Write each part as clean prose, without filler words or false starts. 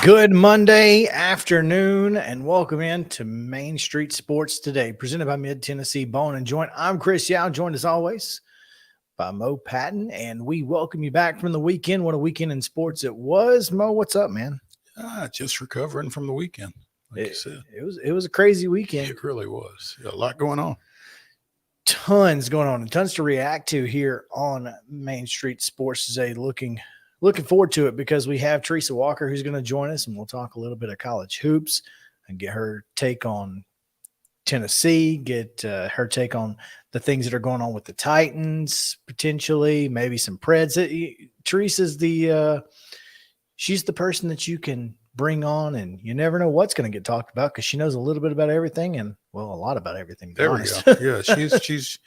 Good Monday afternoon and welcome into Main Street Sports Today, presented by Mid-Tennessee Bone and Joint. I'm Chris Yow, joined as always by Mo Patton, and we welcome you back from the weekend. What a weekend in sports it was. Mo, what's up, man? Just recovering from the weekend, like you said. It was a crazy weekend. It really was. A lot going on. Tons going on and tons to react to here on Main Street Sports Today. Looking forward to it because we have TERESA Walker who's going to join us, and we'll talk a little bit of college hoops and get her take on Tennessee, get her take on the things that are going on with the Titans, potentially, maybe some Preds. TERESA's she's the person that you can bring on, and you never know what's going to get talked about because she knows a little bit about everything and, well, a lot about everything. There we go. Yeah, she's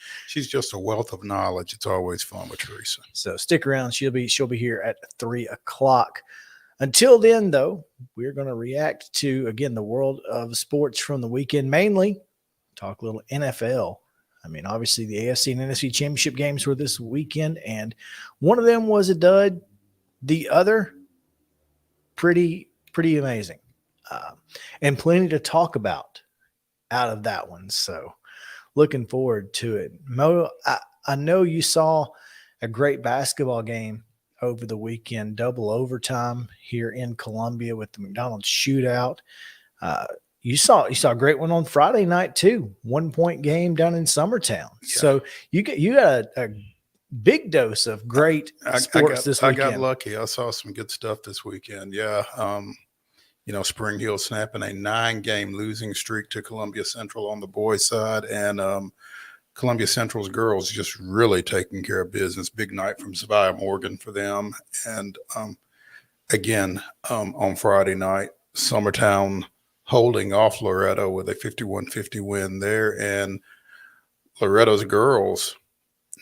just a wealth of knowledge. It's always fun with TERESA. So stick around. She'll be here at 3:00. Until then, though, we're going to react to, again, the world of sports from the weekend, mainly talk a little NFL. I mean, obviously the AFC and NFC championship games were this weekend, and one of them was a dud. The other, pretty amazing, and plenty to talk about out of that one. So looking forward to it. Mo, I know you saw a great basketball game over the weekend, double overtime here in Columbia with the McDonald's shootout. You saw a great one on Friday night too. 1-point game down in Summertown. Yeah. So you got a big dose of great sports this weekend. I got lucky. I saw some good stuff this weekend. Yeah. Spring Hill snapping a 9-game losing streak to Columbia Central on the boys' side, and Columbia Central's girls just really taking care of business. Big night from Savia Morgan for them. And again, on Friday night, Summertown holding off Loretto with a 51-50 win there, and Loretto's girls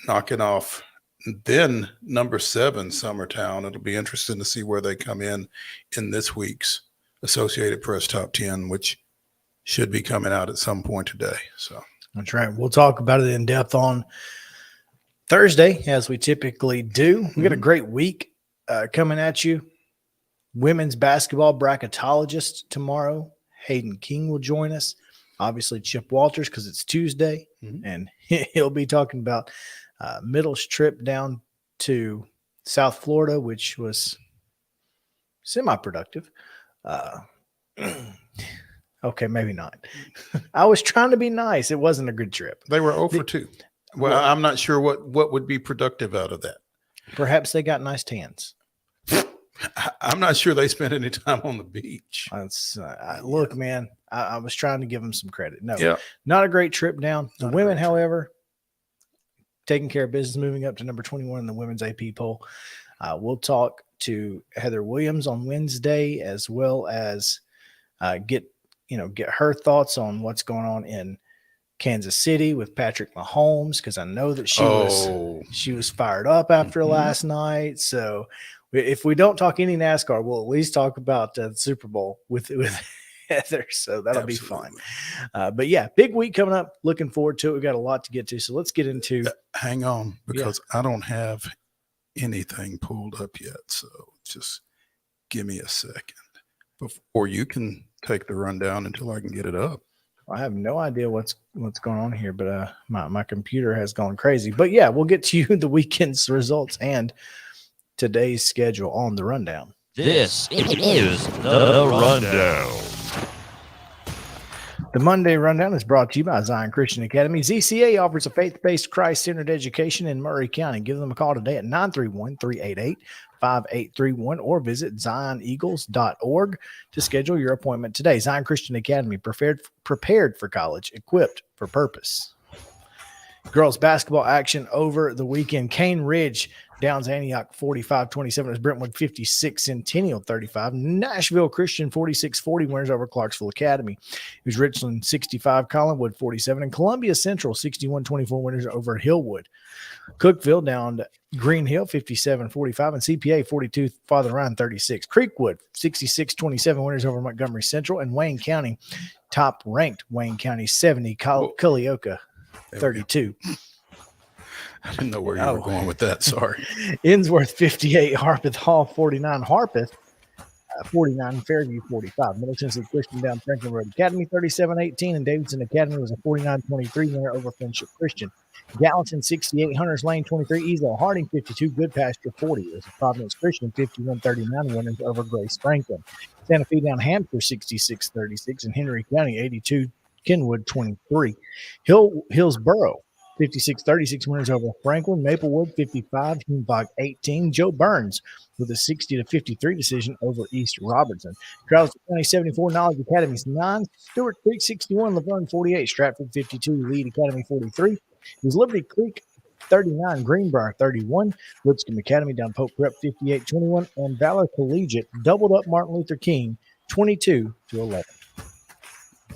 knocking off then number 7 Summertown. It'll be interesting to see where they come in this week's Associated Press Top 10, which should be coming out at some point today. So that's right. We'll talk about it in depth on Thursday, as we typically do. We got a great week coming at you. Women's basketball bracketologist tomorrow. Hayden King will join us. Obviously, Chip Walters, because it's Tuesday, and he'll be talking about Middle's trip down to South Florida, which was semi-productive. Okay, maybe not. I was trying to be nice. It wasn't a good trip. They were 0 for 2. Well, I'm not sure what would be productive out of that. Perhaps they got nice tans. I'm not sure they spent any time on the beach. Look, man, I was trying to give them some credit. No, not a great trip down. The women, however, taking care of business, moving up to number 21 in the women's AP poll. We'll talk to Heather Williams on Wednesday, as well as get her thoughts on what's going on in Kansas City with Patrick Mahomes, because I know that she was fired up after last night. So if we don't talk any NASCAR, we'll at least talk about the Super Bowl with Heather. So that'll be fun. But yeah, big week coming up. Looking forward to it. We've got a lot to get to. So let's get into. Hang on, because I don't have anything pulled up yet. So just give me a second before you can take the rundown until I can get it up. I have no idea what's going on here, but my computer has gone crazy. But yeah, we'll get to you the weekend's results and today's schedule on the rundown. This is the rundown. The Monday rundown is brought to you by Zion Christian Academy. ZCA offers a faith-based, Christ-centered education in Murray County. Give them a call today at 931-388-5831 or visit zioneagles.org to schedule your appointment today. Zion Christian Academy, prepared for college, equipped for purpose. Girls basketball action over the weekend. Cane Ridge Downs Antioch 45-27 as Brentwood 56, Centennial 35. Nashville Christian 46-40 winners over Clarksville Academy. It was Richland 65, Collinwood 47, and Columbia Central 61-24 winners over Hillwood. Cookville downed Green Hill 57-45 and CPA 42, Father Ryan 36. Creekwood 66-27 winners over Montgomery Central, and Wayne County top ranked Wayne County 70, Culleoka 32. I didn't know where you were going with that. Sorry. Innsworth 58, Harpeth Hall 49, Harpeth 49, Fairview 45. Middle Tennessee Christian down Franklin Road Academy 37-18, and Davidson Academy was a 49-23 winner over Friendship Christian. Gallatin 68, Hunters Lane 23, Ezel Harding 52, Good Pasture 40. It was a Providence Christian 51-39 winners over Grace Franklin. Santa Fe down Hampshire 66-36, and Henry County 82, Kenwood 23. Hillsboro 56-36 winners over Franklin. Maplewood 55, Humbach 18. Joe Burns with a 60-53 decision over East Robertson. Charles County 74, Knowledge Academy's 9. Stewart Creek 61, Laverne 48. Stratford 52, Lead Academy 43. It was Liberty Creek 39, Greenbrier 31. Lipscomb Academy down Pope Prep 58-21. And Valor Collegiate doubled up Martin Luther King 22-11.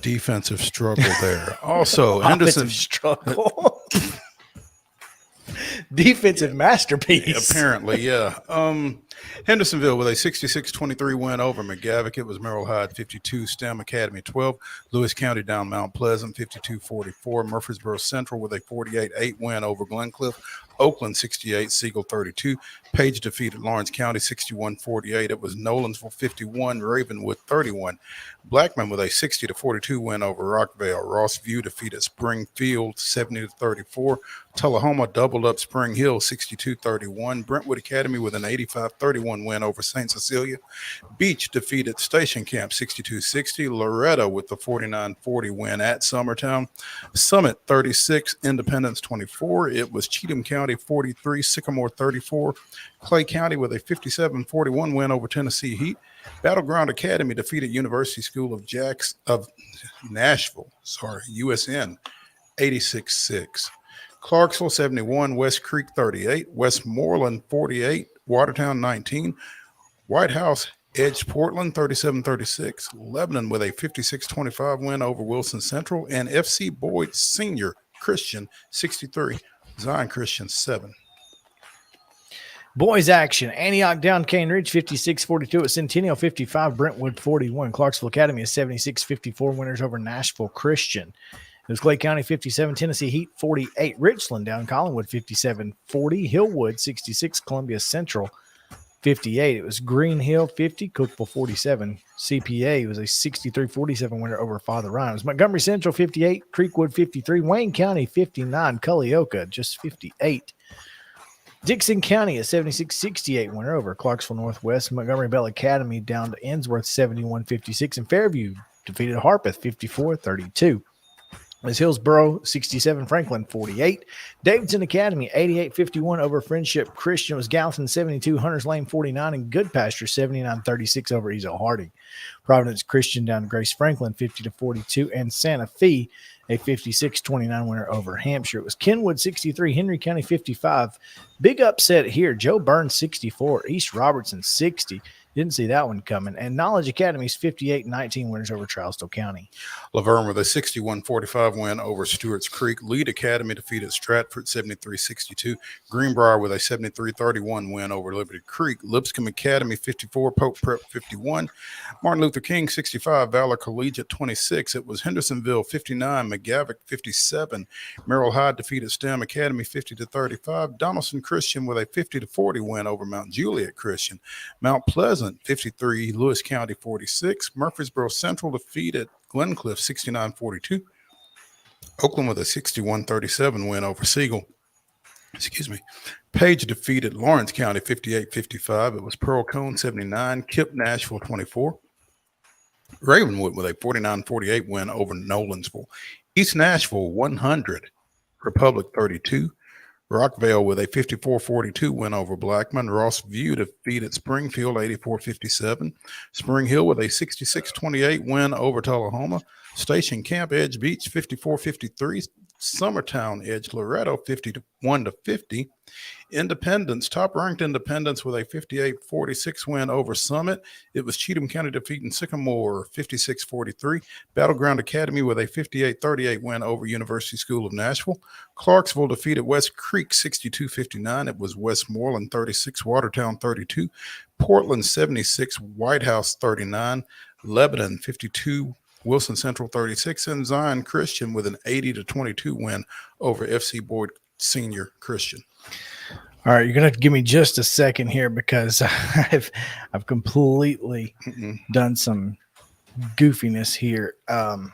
Defensive struggle there. Also, Henderson struggle. Defensive masterpiece. Apparently, yeah. Hendersonville with a 66-23 win over McGavock. It was Merrill Hyde 52, STEM Academy 12. Lewis County down Mount Pleasant 52-44. Murfreesboro Central with a 48-8 win over Glencliff. Oakland 68, Siegel 32. Page defeated Lawrence County 61-48. It was Nolansville 51, Ravenwood 31. Blackman with a 60-42 win over Rockvale. Rossview defeated Springfield 70-34. Tullahoma doubled up Spring Hill 62-31. Brentwood Academy with an 85-31 win over St. Cecilia. Beach defeated Station Camp 62-60. Loretta with the 49-40 win at Summertown. Summit 36, Independence 24. It was Cheatham County 43, Sycamore 34. Clay County with a 57-41 win over Tennessee Heat. Battleground Academy defeated University School of Nashville, USN 86-6. Clarksville 71, West Creek 38, Westmoreland 48, Watertown 19, White House edged Portland 37-36, Lebanon with a 56-25 win over Wilson Central, and FC Boyd Senior Christian 63, Zion Christian 7. Boys action. Antioch down Cane Ridge 56-42 at Centennial 55, Brentwood 41. Clarksville Academy is 76-54 winners over Nashville Christian. It was Clay County 57, Tennessee Heat 48. Richland down Collinwood 57-40. Hillwood 66, Columbia Central 58. It was Green Hill 50, Cookville 47. CPA was a 63-47 winner over Father Ryan. It was Montgomery Central 58, Creekwood 53, Wayne County 59, Culleoka just 58. Dixon County a 76-68 winner over Clarksville Northwest. Montgomery Bell Academy down to Innsworth 71-56, and Fairview defeated Harpeth 54-32. As Hillsboro 67, Franklin 48. Davidson Academy 88-51 over Friendship Christian. It was Gallatin 72, Hunters Lane 49, and Good Pasture 79-36 over Ezel Harding. Providence Christian down to Grace Franklin 50-42, and Santa Fe a 56-29 winner over Hampshire. It was Kenwood 63, Henry County 55. Big upset here. Joe Burns 64, East Robertson 60. Didn't see that one coming. And Knowledge Academy's 58-19 winners over Charleston County. Laverne with a 61-45 win over Stewart's Creek. Lead Academy defeated Stratford 73-62. Greenbrier with a 73-31 win over Liberty Creek. Lipscomb Academy 54, Pope Prep 51. Martin Luther King 65, Valor Collegiate 26. It was Hendersonville 59, McGavock 57. Merrill Hyde defeated STEM Academy 50-35. Donaldson Christian with a 50-40 win over Mount Juliet Christian. Mount Pleasant 53, Lewis County 46. Murfreesboro Central defeated Glencliff 69-42. Oakland with a 61-37 win over Siegel. Page defeated Lawrence County 58-55. It was Pearl Cone 79, Kip Nashville 24. Ravenwood with a 49-48 win over Nolensville. East Nashville 100, Republic 32. Rockvale with a 54-42 win over Blackman. Ross View defeated Springfield 84-57. Spring Hill with a 66-28 win over Tullahoma. Station Camp Edge Beach 54-53. Summertown Edge Loretto 51-50. Independence, top-ranked Independence with a 58-46 win over Summit. It was Cheatham County defeating Sycamore 56-43. Battleground Academy with a 58-38 win over University School of Nashville. Clarksville defeated West Creek 62-59. It was Westmoreland 36, Watertown 32. Portland 76, White House 39. Lebanon 52, Wilson Central 36, and Zion Christian with an 80-22 win over FC Boyd Senior Christian. All right, you're gonna have to give me just a second here because I've completely done some goofiness here. All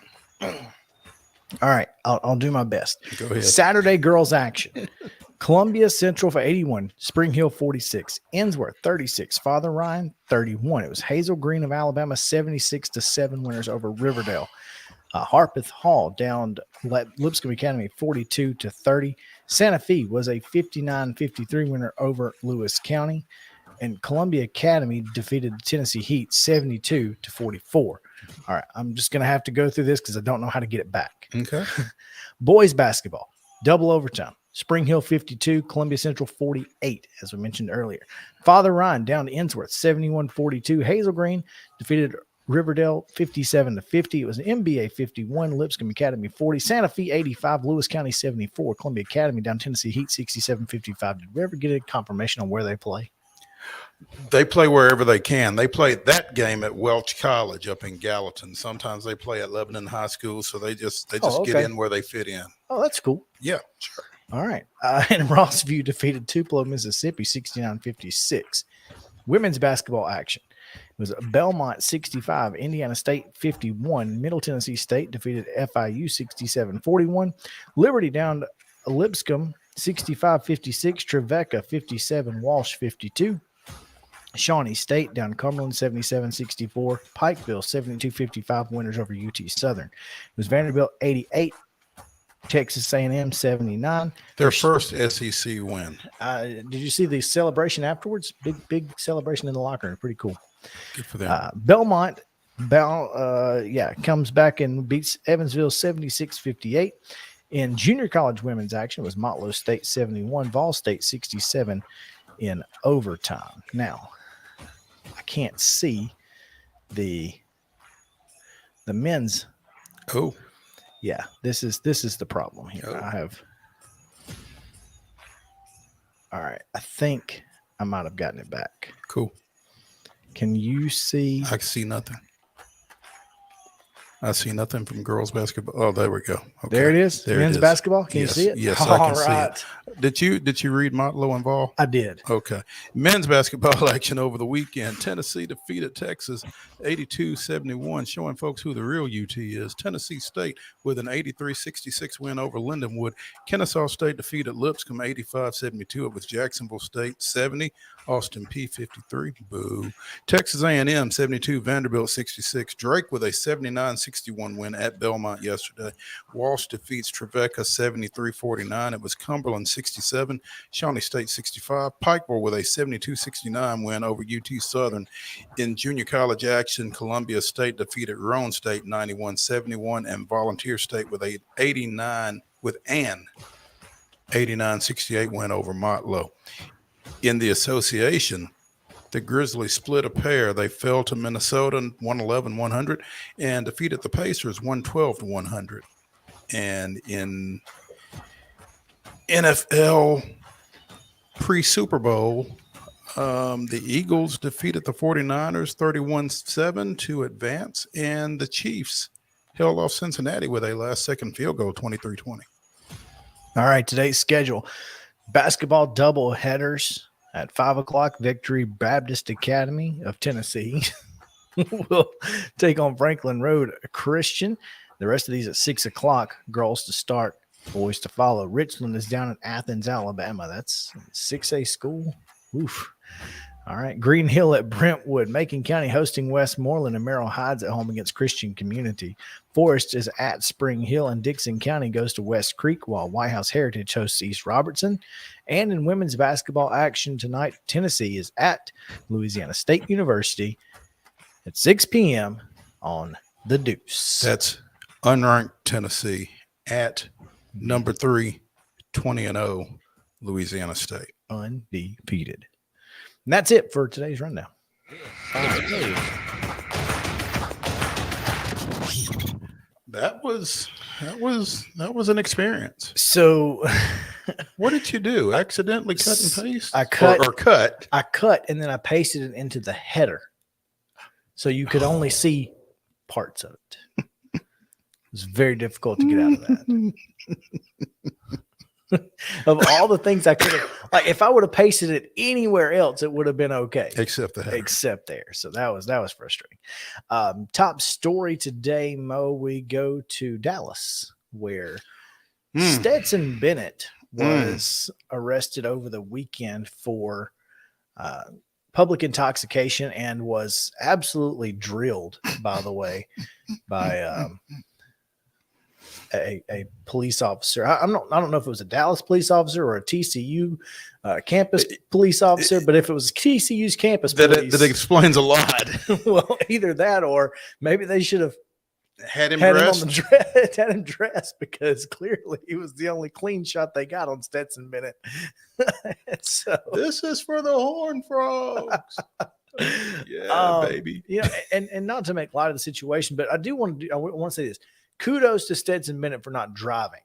right, I'll do my best. Go ahead. Saturday girls action. Columbia Central for 81, Spring Hill 46, Ensworth 36, Father Ryan 31. It was Hazel Green of Alabama 76-7 winners over Riverdale. Harpeth Hall downed Lipscomb Academy 42-30. Santa Fe was a 59-53 winner over Lewis County. And Columbia Academy defeated Tennessee Heat 72-44. All right, I'm just going to have to go through this because I don't know how to get it back. Okay. Boys basketball, double overtime. Spring Hill 52, Columbia Central 48, as we mentioned earlier. Father Ryan down to Ensworth 71-42. Hazel Green defeated Riverdale 57-50. It was an NBA 51, Lipscomb Academy 40, Santa Fe 85, Lewis County 74, Columbia Academy down Tennessee Heat 67-55. Did we ever get a confirmation on where they play? They play wherever they can. They play that game at Welch College up in Gallatin. Sometimes they play at Lebanon High School, so they just get in where they fit in. Oh, that's cool. Yeah, sure. All right. And Rossview defeated Tupelo, Mississippi 69-56. Women's basketball action. It was Belmont 65, Indiana State 51. Middle Tennessee State defeated FIU 67-41. Liberty down to Lipscomb 65-56. Trevecca 57, Walsh 52. Shawnee State down Cumberland 77-64. Pikeville 72-55 winners over UT Southern. It was Vanderbilt 88. Texas A&M 79. Their first SEC win. Did you see the celebration afterwards? Big celebration in the locker room. Pretty cool. Good for them. Belmont comes back and beats Evansville 76-58. In junior college women's action, it was Motlow State 71, Vol State 67 in overtime. Now, I can't see the men's. Oh. Yeah, this is the problem here. Oh. All right, I think I might have gotten it back. Cool. Can you see? I can see nothing. I see nothing from girls basketball. Oh, there we go. Okay. There it is. There Men's it is. basketball. Can Yes, you see it? Yes, I can right. see it. Did you read Motlow and Vol? I did. Okay. Men's basketball action over the weekend. Tennessee defeated Texas 82-71, showing folks who the real UT is. Tennessee State with an 83-66 win over Lindenwood. Kennesaw State defeated Lipscomb 85-72. It was Jacksonville State 70, Austin P 53. Boo. Texas A&M 72, Vanderbilt 66. Drake with a 79-61 win at Belmont yesterday. Walsh defeats Trevecca 73-49. It was Cumberland 67, Shawnee State 65, Pikeville with a 72-69 win over UT Southern. In junior college action, Columbia State defeated Roane State 91-71, and Volunteer State with an 89-68 win over Motlow. In the association, the Grizzlies split a pair. They fell to Minnesota 111-100 and defeated the Pacers 112-100. And in NFL pre-Super Bowl, the Eagles defeated the 49ers 31-7 to advance, and the Chiefs held off Cincinnati with a last-second field goal, 23-20. All right, today's schedule. Basketball double headers at 5 o'clock. Victory Baptist Academy of Tennessee will take on Franklin Road Christian. The rest of these at 6 o'clock. Girls to start, boys to follow. Richland is down in Athens, Alabama. That's 6A school. Oof. All right. Green Hill at Brentwood. Macon County hosting Westmoreland, and Merrill Hyde's at home against Christian Community. Forest is at Spring Hill, and Dixon County goes to West Creek, while White House Heritage hosts East Robertson. And in women's basketball action tonight, Tennessee is at Louisiana State University at 6 p.m. on the Deuce. That's unranked Tennessee at number 3, 20-0, Louisiana State. Undefeated. And that's it for today's rundown. That was an experience. So What did you do? Accidentally cut and paste? I cut or cut. I cut and then I pasted it into the header. So you could only see parts of it. It was very difficult to get out of that. Of all the things I could have, like, if I would have pasted it anywhere else, it would have been okay. Except the header. Except there. So that was frustrating. Top story today, Mo, we go to Dallas, where Stetson Bennett was arrested over the weekend for public intoxication and was absolutely drilled, by the way, by a police officer. I don't know if it was a Dallas police officer or a TCU campus police officer, but if it was TCU's campus police, that explains a lot. Well, either that or maybe they should have Had him had dressed. him on the had him dressed, because clearly he was the only clean shot they got on Stetson Bennett. So This is for the Horned Frogs. Yeah, baby. You know, and not to make light of the situation, but I want to say this. Kudos to Stetson Bennett for not driving.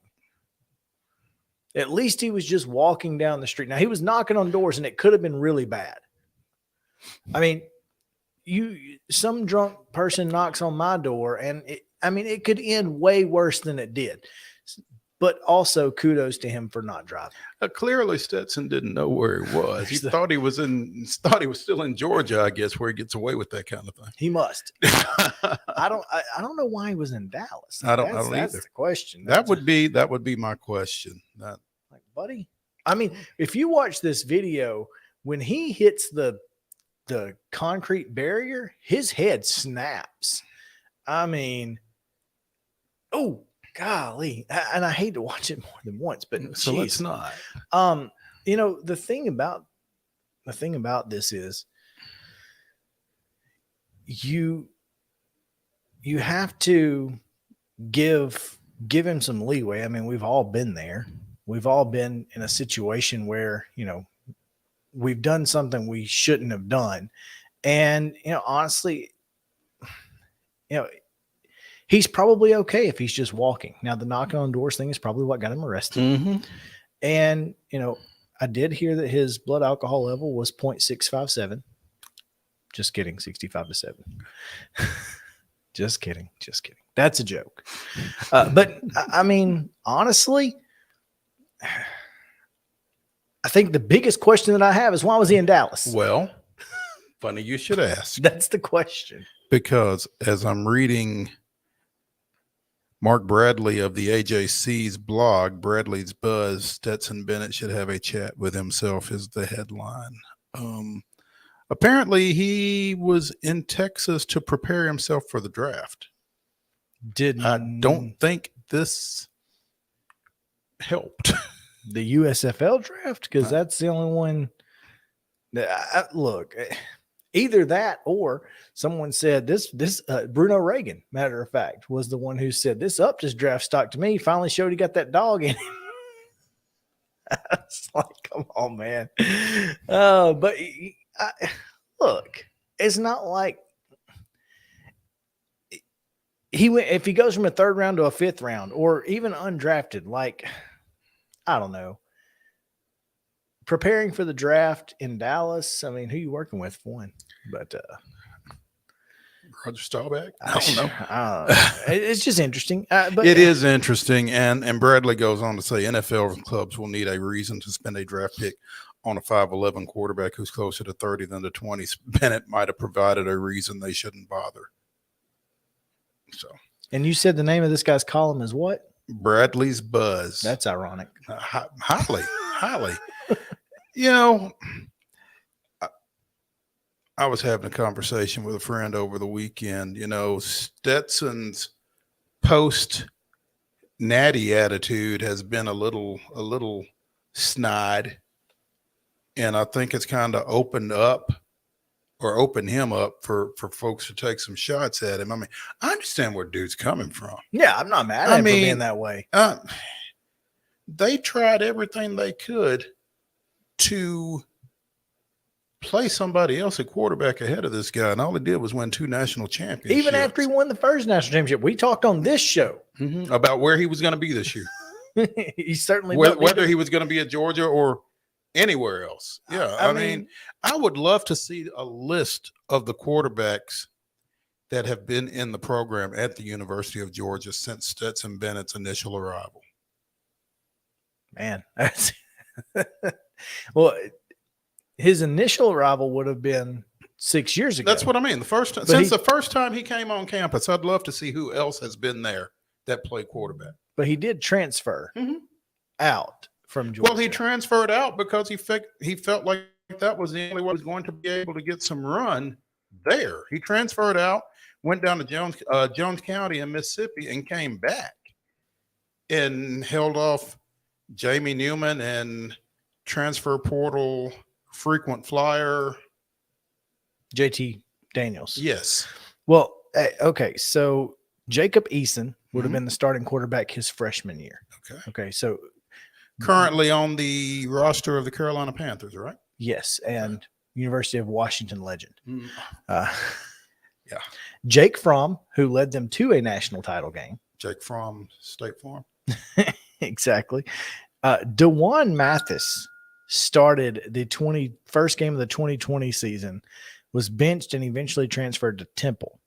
At least he was just walking down the street. Now, he was knocking on doors, and it could have been really bad. I mean, some drunk person knocks on my door, and it could end way worse than it did. But also kudos to him for not driving. Clearly, Stetson didn't know where he was. He thought he was still in Georgia, I guess, where he gets away with that kind of thing. He must. I don't know why he was in Dallas. I don't That's either. the question. That would be my question. Like, buddy. I mean, if you watch this video, when he hits the concrete barrier, his head snaps. I mean, oh, golly. And I hate to watch it more than once, but so let's not. The thing about this is you have to give him some leeway. I mean, we've all been there. We've all been in a situation where, we've done something we shouldn't have done. And, honestly, he's probably okay if he's just walking. Now, the knocking on doors thing is probably what got him arrested. Mm-hmm. And, I did hear that his blood alcohol level was 0.657. Just kidding. 65-7. Just kidding. That's a joke. But I mean, honestly, I think the biggest question that I have is, why was he in Dallas? Well, funny you should ask. That's the question. Because as I'm reading Mark Bradley of the AJC's blog, Bradley's Buzz, Stetson Bennett should have a chat with himself is the headline. Apparently he was in Texas to prepare himself for the draft. I don't think this helped. The USFL draft, because that's the only one that look. Either that or someone said this Bruno Reagan, matter of fact, was the one who said this upped his draft stock to me. Finally showed he got that dog in him. It's like, come on, man. But look, it's not like he went, if he goes from a third round to a fifth round or even undrafted, like, I don't know. Preparing for the draft in Dallas. I mean, who you working with for one? But Roger Staubach? I don't know. It's just interesting. But it is interesting. And Bradley goes on to say NFL clubs will need a reason to spend a draft pick on a 5'11" quarterback who's closer to 30 than to 20. Bennett might have provided a reason they shouldn't bother. So. And you said the name of this guy's column is what? Bradley's Buzz. That's ironic. Highly. You know, I was having a conversation with a friend over the weekend. You know, Stetson's post natty attitude has been a little snide, and I think it's kind of opened him up for folks to take some shots at him. I mean, I understand where dude's coming from. Yeah, I'm not mad at him for being that way. They tried everything they could to play somebody else at quarterback ahead of this guy, and all he did was win 2 national championships. Even after he won the first national championship, we talked on this show about where he was going to be this year. He certainly whether he was going to be at Georgia or anywhere else. Yeah, I mean, I would love to see a list of the quarterbacks that have been in the program at the University of Georgia since Stetson Bennett's initial arrival. Man, well, his initial arrival would have been 6 years ago. That's what I mean. The first time he came on campus, I'd love to see who else has been there that played quarterback. But he did transfer out from Georgia. Well, he transferred out because he felt like that was the only way he was going to be able to get some run there. He transferred out, went down to Jones County in Mississippi, and came back and held off Jamie Newman and transfer portal frequent flyer JT Daniels. Yes. Well, okay. So Jacob Eason would have been the starting quarterback his freshman year. Okay. So currently on the roster of the Carolina Panthers, right? Yes. And University of Washington legend. Yeah. Jake Fromm, who led them to a national title game. Jake Fromm, State Farm. Exactly. DeJuan Mathis started the first game of the 2020 season, was benched, and eventually transferred to Temple.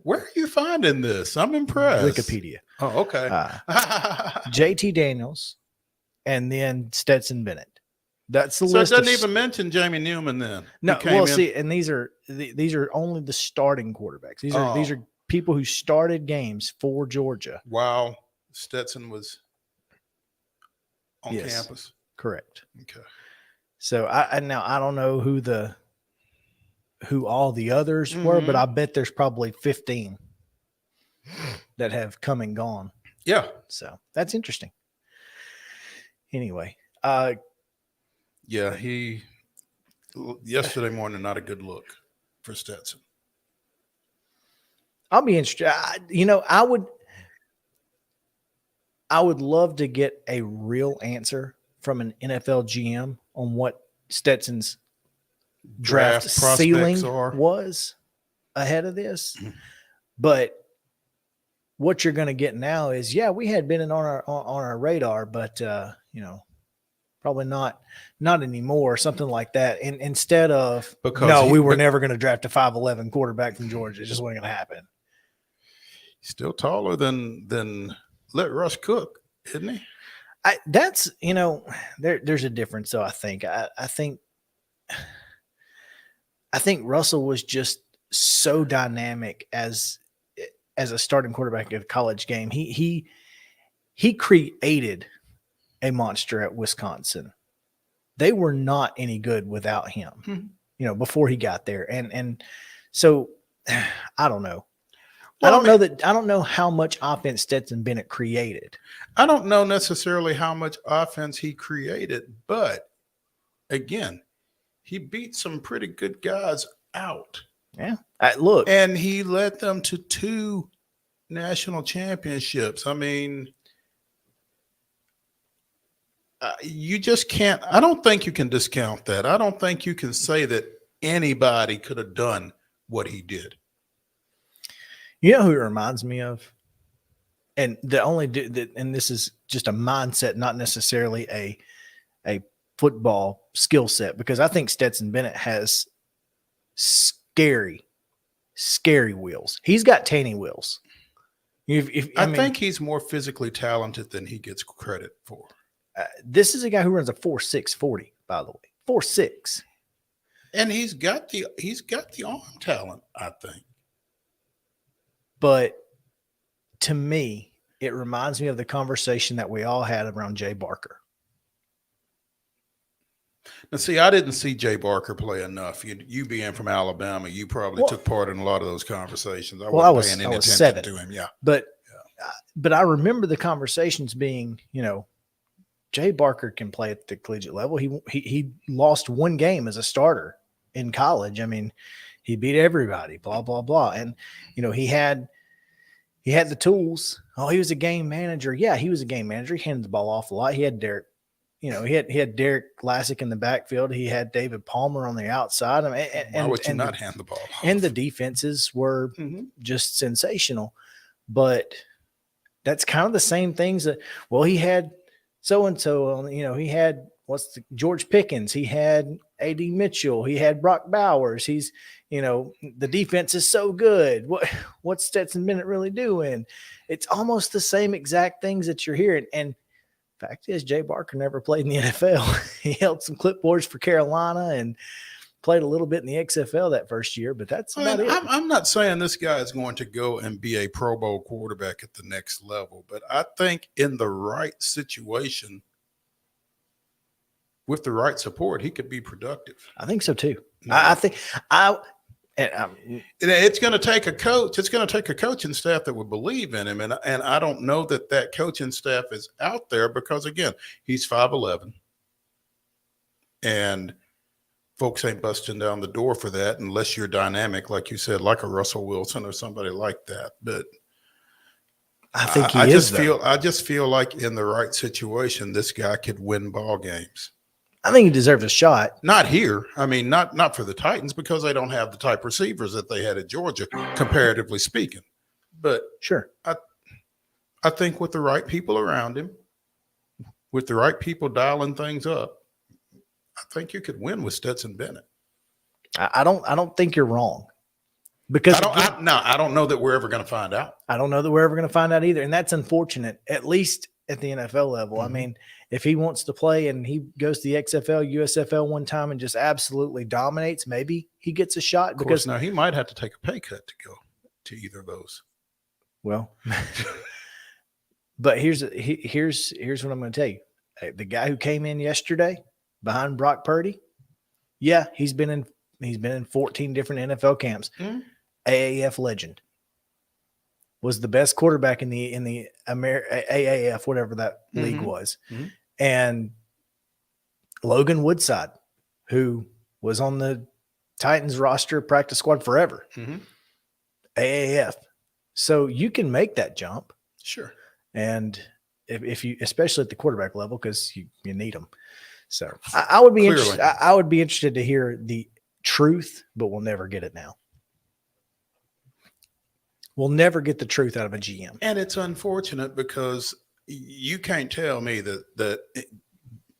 Where are you finding this? I'm impressed. Wikipedia. Oh, okay. JT Daniels, and then Stetson Bennett. That's the list. So it doesn't even mention Jamie Newman then. No, well, see, and these are only the starting quarterbacks. These are people who started games for Georgia. Wow. Stetson was on campus. Correct. Okay. So I don't know who all the others were, but I bet there's probably 15 that have come and gone. Yeah. So that's interesting. Anyway, yesterday morning, not a good look for Stetson. I'll be interested. I would love to get a real answer from an NFL GM on what Stetson's draft ceiling was ahead of this. But what you're going to get now is, we had been on our radar, but probably not anymore, something like that. And instead of we were never going to draft a 5'11" quarterback from Georgia. It just wasn't going to happen. He's still taller than let Russ cook, isn't he? There's a difference. So I think Russell was just so dynamic as a starting quarterback at a college game. He created a monster at Wisconsin. They were not any good without him, before he got there. And so I don't know. I don't know how much offense Stetson Bennett created. I don't know necessarily how much offense he created, but again, he beat some pretty good guys out. Yeah. Look. And he led them to 2 national championships. I mean, you just can't. I don't think you can discount that. I don't think you can say that anybody could have done what he did. You know who it reminds me of? And and this is just a mindset, not necessarily a football skill set, because I think Stetson Bennett has scary wheels. He's got Taney wheels. I think he's more physically talented than he gets credit for. This is a guy who runs a 4.6 40, by the way. 4.6. And he's got the arm talent, I think. But to me, it reminds me of the conversation that we all had around Jay Barker. Now, see, I didn't see Jay Barker play enough. You being from Alabama, you probably took part in a lot of those conversations. I wasn't paying any attention to him. Yeah, but I remember the conversations being, Jay Barker can play at the collegiate level. He lost 1 game as a starter in college. I mean, he beat everybody. Blah blah blah, and he had the tools. Oh, he was a game manager. Yeah, he was a game manager. He handed the ball off a lot. He had Derek. He had Derek Lassick in the backfield. He had David Palmer on the outside. I mean, why would you not hand the ball off? And the defenses were just sensational. But that's kind of the same things that. Well, he had so-and-so. He had George Pickens. He had A.D. Mitchell. He had Brock Bowers. He's the defense is so good. What's Stetson Bennett really doing? It's almost the same exact things that you're hearing. And fact is, Jay Barker never played in the NFL. He held some clipboards for Carolina and played a little bit in the XFL that first year, but that's about it. I'm not saying this guy is going to go and be a Pro Bowl quarterback at the next level, but I think in the right situation, with the right support, he could be productive. I think so too. Yeah. It's going to take a coach. It's going to take a coaching staff that would believe in him. And I don't know that coaching staff is out there because, again, he's 5'11". And folks ain't busting down the door for that unless you're dynamic, like you said, like a Russell Wilson or somebody like that. But I think I just feel like in the right situation, this guy could win ball games. I think he deserves a shot. Not here. I mean, not for the Titans because they don't have the type receivers that they had at Georgia, comparatively speaking. But sure, I think with the right people around him, with the right people dialing things up, I think you could win with Stetson Bennett. I don't think you're wrong. Because I don't know that we're ever going to find out. I don't know that we're ever going to find out either. And that's unfortunate, at least at the NFL level. I mean, if he wants to play and he goes to the XFL, USFL one time and just absolutely dominates, maybe he gets a shot. Because now he might have to take a pay cut to go to either of those. Well, but here's what I'm going to tell you. The guy who came in yesterday behind Brock Purdy, yeah, he's been in 14 different NFL camps. AAF legend. Was the best quarterback in the AAF, whatever that league was. And Logan Woodside, who was on the Titans roster practice squad forever. AAF. So you can make that jump. Sure. And if you, especially at the quarterback level, because you need them. So I would be interested. I would be interested to hear the truth, but we'll never get it now. We'll never get the truth out of a GM. And it's unfortunate because you can't tell me that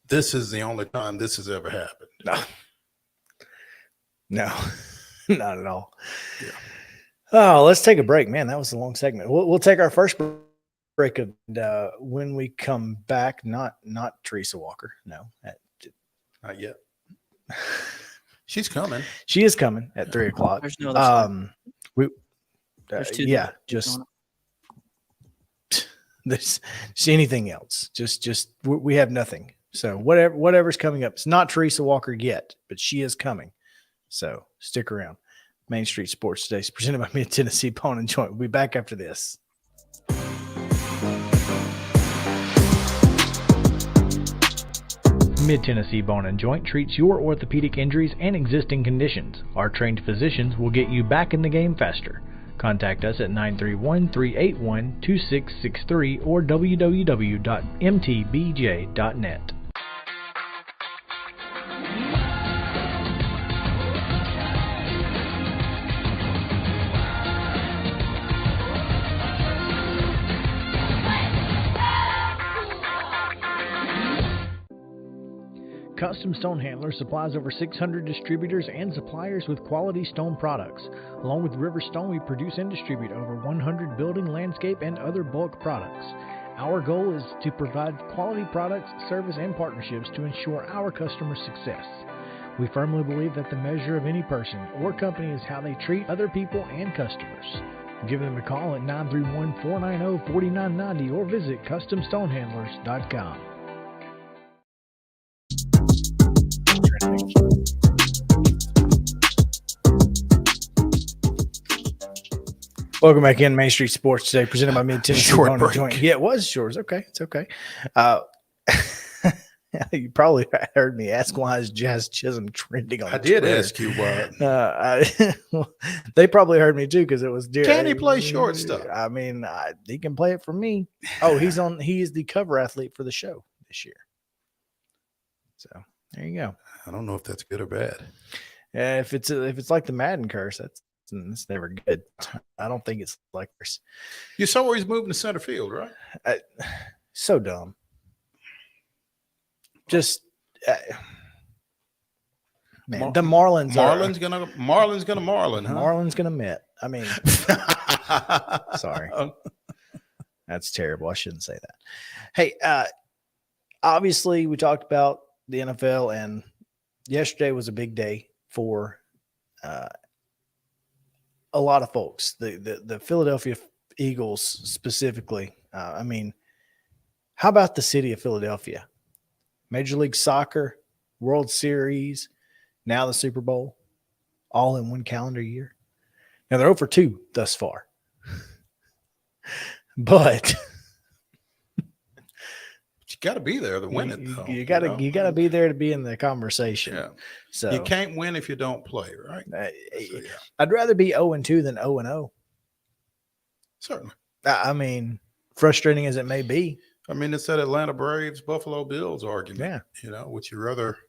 this is the only time this has ever happened. No, not at all. Yeah. Oh, let's take a break. Man, that was a long segment. We'll take our first break of when we come back. Not TERESA Walker. No. Not yet. She's coming. She is coming at 3:00. There's no other there's anything else. Just we have nothing. So whatever's coming up. It's not TERESA Walker yet, but she is coming. So stick around. Main Street Sports Today is presented by Mid-Tennessee Bone and Joint. We'll be back after this. Mid-Tennessee Bone and Joint treats your orthopedic injuries and existing conditions. Our trained physicians will get you back in the game faster. Contact us at 931-381-2663 or www.mtbj.net. Custom Stone Handler supplies over 600 distributors and suppliers with quality stone products. Along with River Stone, we produce and distribute over 100 building, landscape, and other bulk products. Our goal is to provide quality products, service, and partnerships to ensure our customers' success. We firmly believe that the measure of any person or company is how they treat other people and customers. Give them a call at 931-490-4990 or visit CustomStonehandlers.com. Welcome back in Main Street Sports Today, presented by Mid-Tennessee Bone and Joint. Yeah, it was short. It's okay. It's okay. You probably heard me ask why is Jazz Chisholm trending on I did Twitter. ask you what. They probably heard me too because it was. Can he play shortstop? I mean, he can play it for me. Oh, he is the cover athlete for the show this year. So there you go. I don't know if that's good or bad. If it's like the Madden curse, it's never good. I don't think it's like this. You saw where he's moving to center field, right? So dumb. Just man, the Marlins gonna Marlin, huh? Marlins gonna Met. I mean, sorry, that's terrible. I shouldn't say that. Hey, obviously we talked about the NFL, and yesterday was a big day for a lot of folks. The Philadelphia Eagles specifically. I mean, how about the city of Philadelphia? Major League Soccer, World Series, now the Super Bowl, all in one calendar year. Now they're 0-2 thus far. But you got to be there to win it, though. You got to be there to be in the conversation. Yeah. So you can't win if you don't play, right? So, yeah. I'd rather be 0-2 than 0-0. Certainly. I mean, frustrating as it may be. I mean, it's that Atlanta Braves, Buffalo Bills argument. Yeah. Would you rather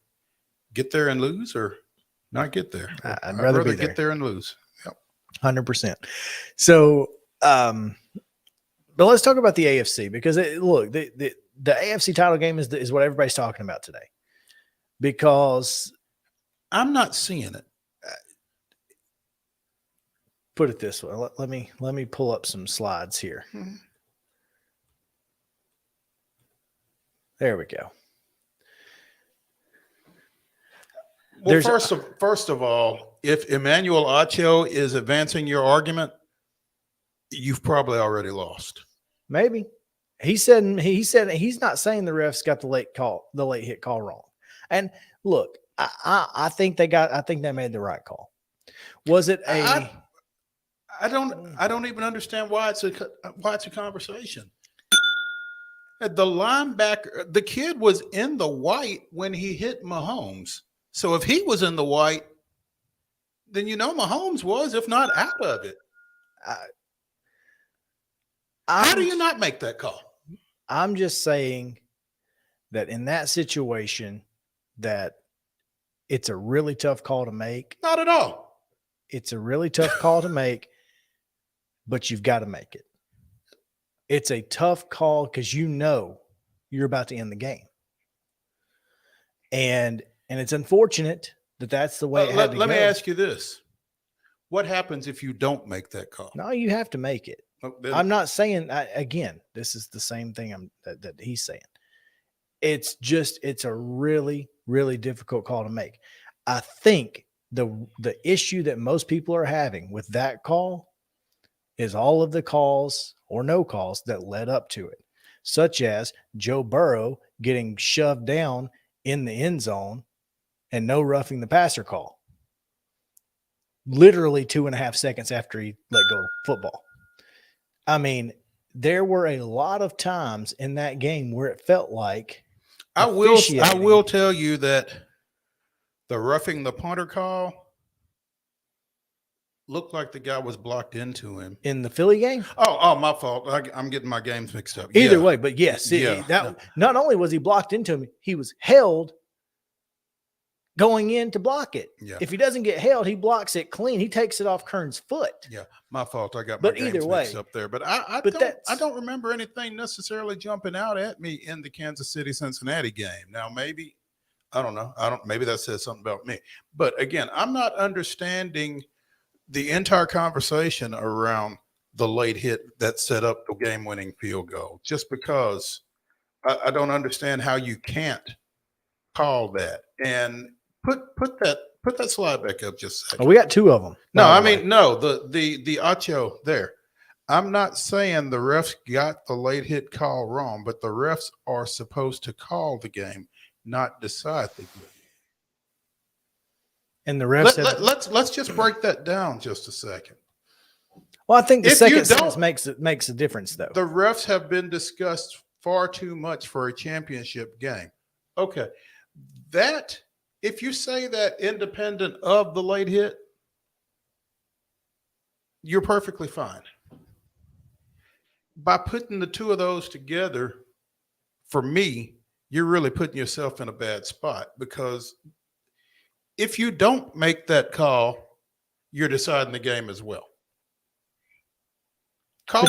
get there and lose or not get there? I'd rather be get there and lose. Yep. 100%. So, but let's talk about the AFC because the AFC title game is what everybody's talking about today. Because I'm not seeing it. Put it this way. Let me pull up some slides here. Mm-hmm. There we go. Well, first of all, if Emmanuel Acho is advancing your argument, you've probably already lost. Maybe. He said he's not saying the refs got the late hit call wrong. And look, I think they made the right call. Was it a I don't even understand why it's a conversation. The linebacker, the kid was in the white when he hit Mahomes. So if he was in the white, then Mahomes was, if not out of it. How do you not make that call? I'm just saying that in that situation, that it's a really tough call to make. Not at all. It's a really tough call to make, but you've got to make it. It's a tough call because you're about to end the game. And it's unfortunate that that's the way it had to go. Let me ask you this. What happens if you don't make that call? No, you have to make it. I'm not saying, again, this is the same thing that he's saying. It's a really, really difficult call to make. I think the issue that most people are having with that call is all of the calls or no calls that led up to it, such as Joe Burrow getting shoved down in the end zone and no roughing the passer call. literally 2.5 seconds after he let go of football. I mean, there were a lot of times in that game where it felt like I will officiating tell you that the roughing the punter call looked like the guy was blocked into him. in the Philly game. Oh, my fault. I'm getting my games mixed up. Either Yeah. way, but yes, Yeah. not only was he blocked into him, he was held going in to block it. Yeah. If he doesn't get held, he blocks it clean. He takes it off Kern's foot. Yeah, my fault. I got my But games either mixed way- up there. But I don't remember anything necessarily jumping out at me in the Kansas City Cincinnati game. Now maybe I don't know. Maybe that says something about me. But again, I'm not understanding the entire conversation around the late hit that set up the game-winning field goal. Just because I don't understand how you can't call that and put that slide back up just a second. Oh, we got two of them. No, by I the way. mean, no, the Acho there. I'm not saying the refs got the late hit call wrong, but the refs are supposed to call the game, not decide the game. And the refs. Let's just break that down just a second. Well, I think the if you second sentence don't- makes a difference, though. The refs have been discussed far too much for a championship game. Okay. That, if you say that independent of the late hit, you're perfectly fine. By putting the two of those together, for me, you're really putting yourself in a bad spot, because if you don't make that call, you're deciding the game as well. Call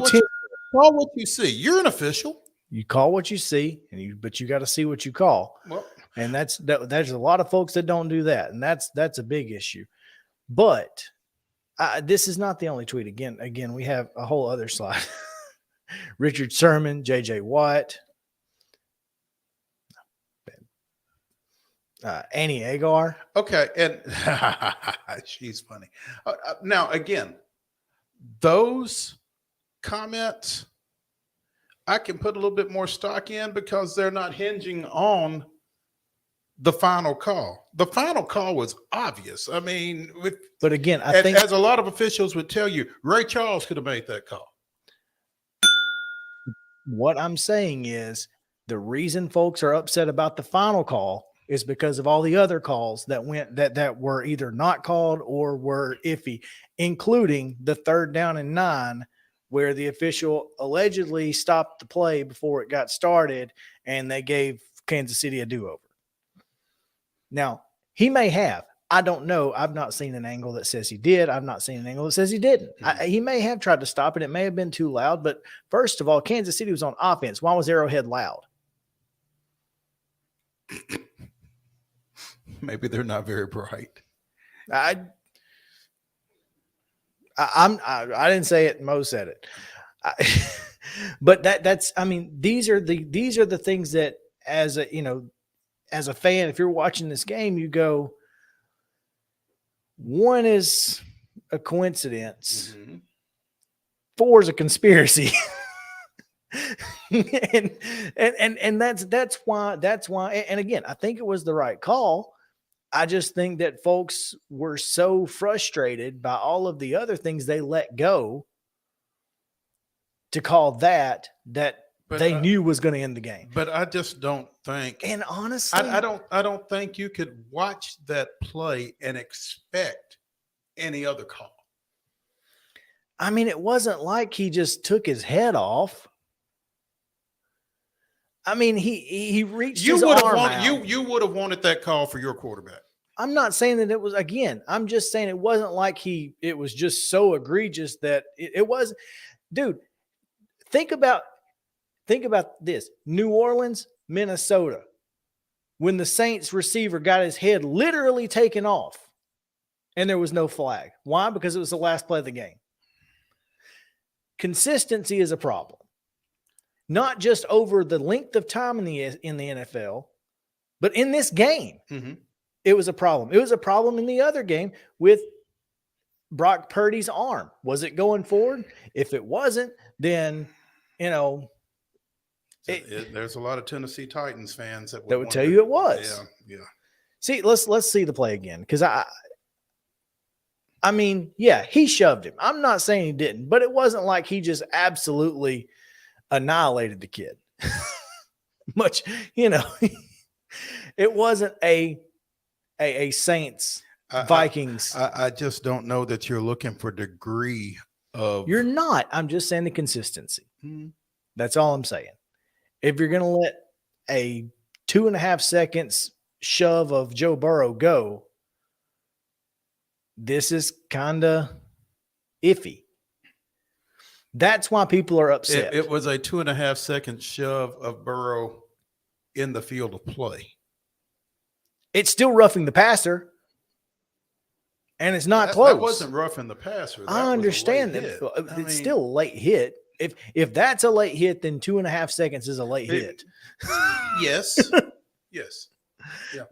what you see. You're an official. You call what you see, but you got to see what you call. Well, And there's a lot of folks that don't do that, and that's a big issue. But this is not the only tweet. Again, we have a whole other slide. Richard Sherman, J.J. Watt, Annie Agar. okay, and she's funny. Now, again, those comments I can put a little bit more stock in, because they're not hinging on the final call. The final call was obvious. I mean, But again, I think as a lot of officials would tell you, Ray Charles could have made that call. what I'm saying is the reason folks are upset about the final call is because of all the other calls that were either not called or were iffy, including the 3rd down and 9, where the official allegedly stopped the play before it got started and they gave Kansas City a do-over. Now, he may have. I don't know. I've not seen an angle that says he did. I've not seen an angle that says he didn't. He may have tried to stop it. It may have been too loud. But first of all, Kansas City was on offense. Why was Arrowhead loud? Maybe they're not very bright. I didn't say it. Mo said it. But that's. I mean, these are the things that, as a fan, if you're watching this game, you go, one is a coincidence. Mm-hmm. 4 is a conspiracy. and that's why. And again, I think it was the right call. I just think that folks were so frustrated by all of the other things they let go to call that they knew was going to end the game. But I just don't think. And honestly, I don't think you could watch that play and expect any other call. I mean, it wasn't like he just took his head off. I mean, he reached his arm out. You would have wanted that call for your quarterback. I'm not saying that it was, again, I'm just saying it wasn't like it was just so egregious that it was. Dude, think about this. New Orleans, Minnesota, when the Saints receiver got his head literally taken off and there was no flag. Why? Because it was the last play of the game. Consistency is a problem. Not just over the length of time in the NFL, but in this game, it was a problem. It was a problem in the other game with Brock Purdy's arm. Was it going forward? If it wasn't, then, there's a lot of Tennessee Titans fans that would tell you it was. Yeah. See, let's see the play again, because I mean, yeah, he shoved him. I'm not saying he didn't, but it wasn't like he just absolutely annihilated the kid. Much, it wasn't a Saints Vikings. I just don't know that you're looking for degree of. You're not. I'm just saying the consistency. Hmm. That's all I'm saying. If you're going to let a 2.5 seconds shove of Joe Burrow go, this is kind of iffy. That's why people are upset. It was a 2.5 second shove of Burrow in the field of play. It's still roughing the passer, and it's not close. That wasn't roughing the passer. I understand that. It's still a late hit. If that's a late hit, then 2.5 seconds is a late hit. Yes. Yes. Yeah.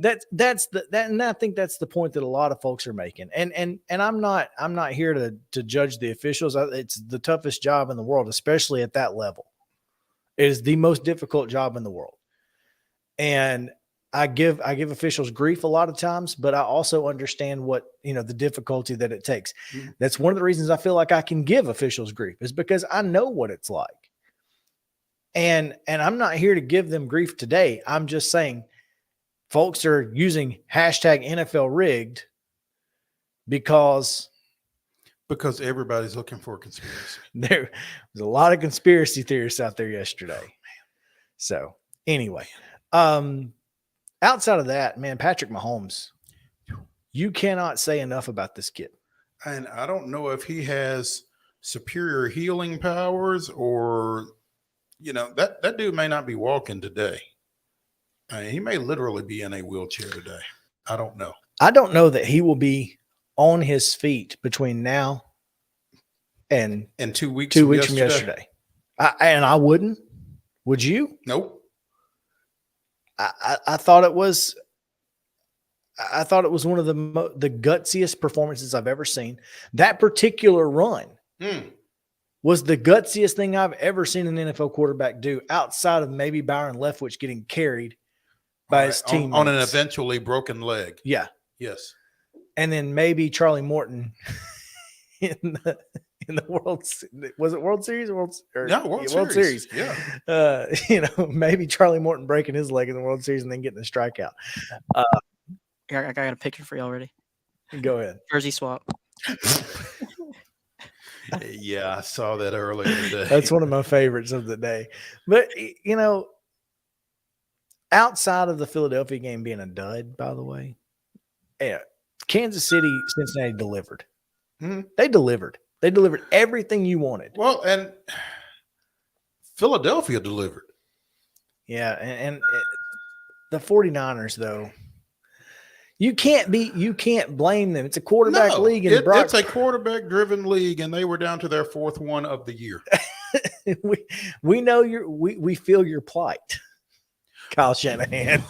And I think that's the point that a lot of folks are making. And I'm not here to judge the officials. It's the toughest job in the world, especially at that level. It is the most difficult job in the world. And I give officials grief a lot of times, but I also understand what, the difficulty that it takes. Mm-hmm. That's one of the reasons I feel like I can give officials grief, is because I know what it's like. And I'm not here to give them grief today. I'm just saying folks are using hashtag NFL rigged because everybody's looking for a conspiracy. There was a lot of conspiracy theorists out there yesterday. So anyway, outside of that, man, Patrick Mahomes, you cannot say enough about this kid. And I don't know if he has superior healing powers or, that dude may not be walking today. I mean, he may literally be in a wheelchair today. I don't know. I don't know that he will be on his feet between now and 2 weeks. 2 weeks from yesterday. I wouldn't. Would you? Nope. I thought it was. I thought it was one of the gutsiest performances I've ever seen. That particular run was the gutsiest thing I've ever seen an NFL quarterback do, outside of maybe Byron Leftwich getting carried by his teammates on an eventually broken leg. Yeah. Yes. And then maybe Charlie Morton in the World Series? World Series. Yeah. Maybe Charlie Morton breaking his leg in the World Series and then getting the strikeout. I got a picture for you already. Go ahead. Jersey swap. Yeah, I saw that earlier today. That's one of my favorites of the day. But, outside of the Philadelphia game being a dud, by the way, Kansas City, Cincinnati delivered. Mm-hmm. They delivered. They delivered everything you wanted. Well, and Philadelphia delivered. Yeah, and the 49ers, though, you can't blame them. It's a quarterback league. And it's a quarterback-driven league, and they were down to their fourth one of the year. we know we feel your plight, Kyle Shanahan.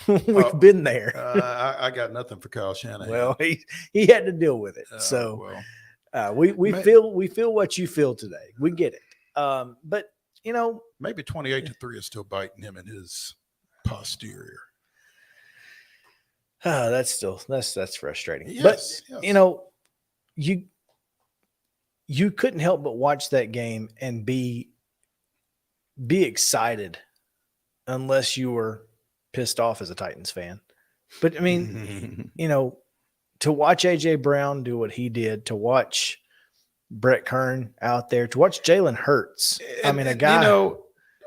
We've been there. I got nothing for Kyle Shanahan. Well, he had to deal with it. We feel what you feel today. We get it. But maybe 28-3 is still biting him in his posterior. That's frustrating. Yes, but yes. You couldn't help but watch that game and be excited unless you were pissed off as a Titans fan. But I mean, to watch AJ Brown do what he did, to watch Brett Kern out there, to watch Jalen Hurts. A guy.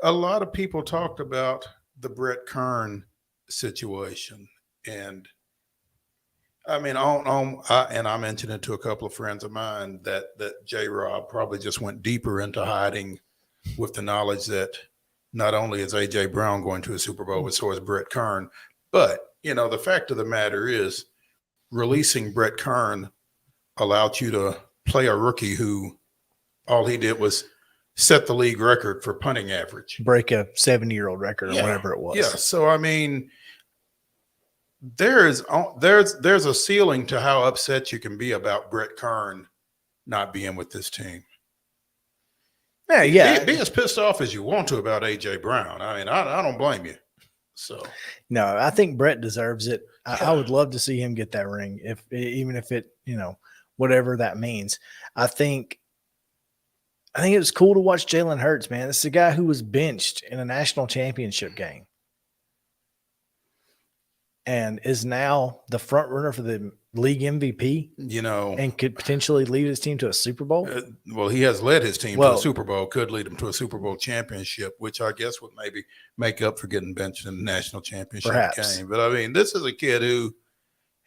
A lot of people talked about the Brett Kern situation. And I mentioned it to a couple of friends of mine that J-Rob probably just went deeper into hiding with the knowledge that not only is AJ Brown going to a Super Bowl, but so is Brett Kern. But, the fact of the matter is releasing Brett Kern allowed you to play a rookie who all he did was set the league record for punting average. Break a 70-year-old record or whatever it was. Yeah. So, there's a ceiling to how upset you can be about Brett Kern not being with this team. Yeah. Be as pissed off as you want to about AJ Brown. I don't blame you. So no, I think Brett deserves it. I would love to see him get that ring, even if it whatever that means. I think it was cool to watch Jalen Hurts, man. This is a guy who was benched in a national championship game and is now the front runner for the league MVP, and could potentially lead his team to a Super Bowl. Well, he has led his team to a Super Bowl, could lead him to a Super Bowl championship, which I guess would maybe make up for getting benched in the national championship game. But I mean, this is a kid who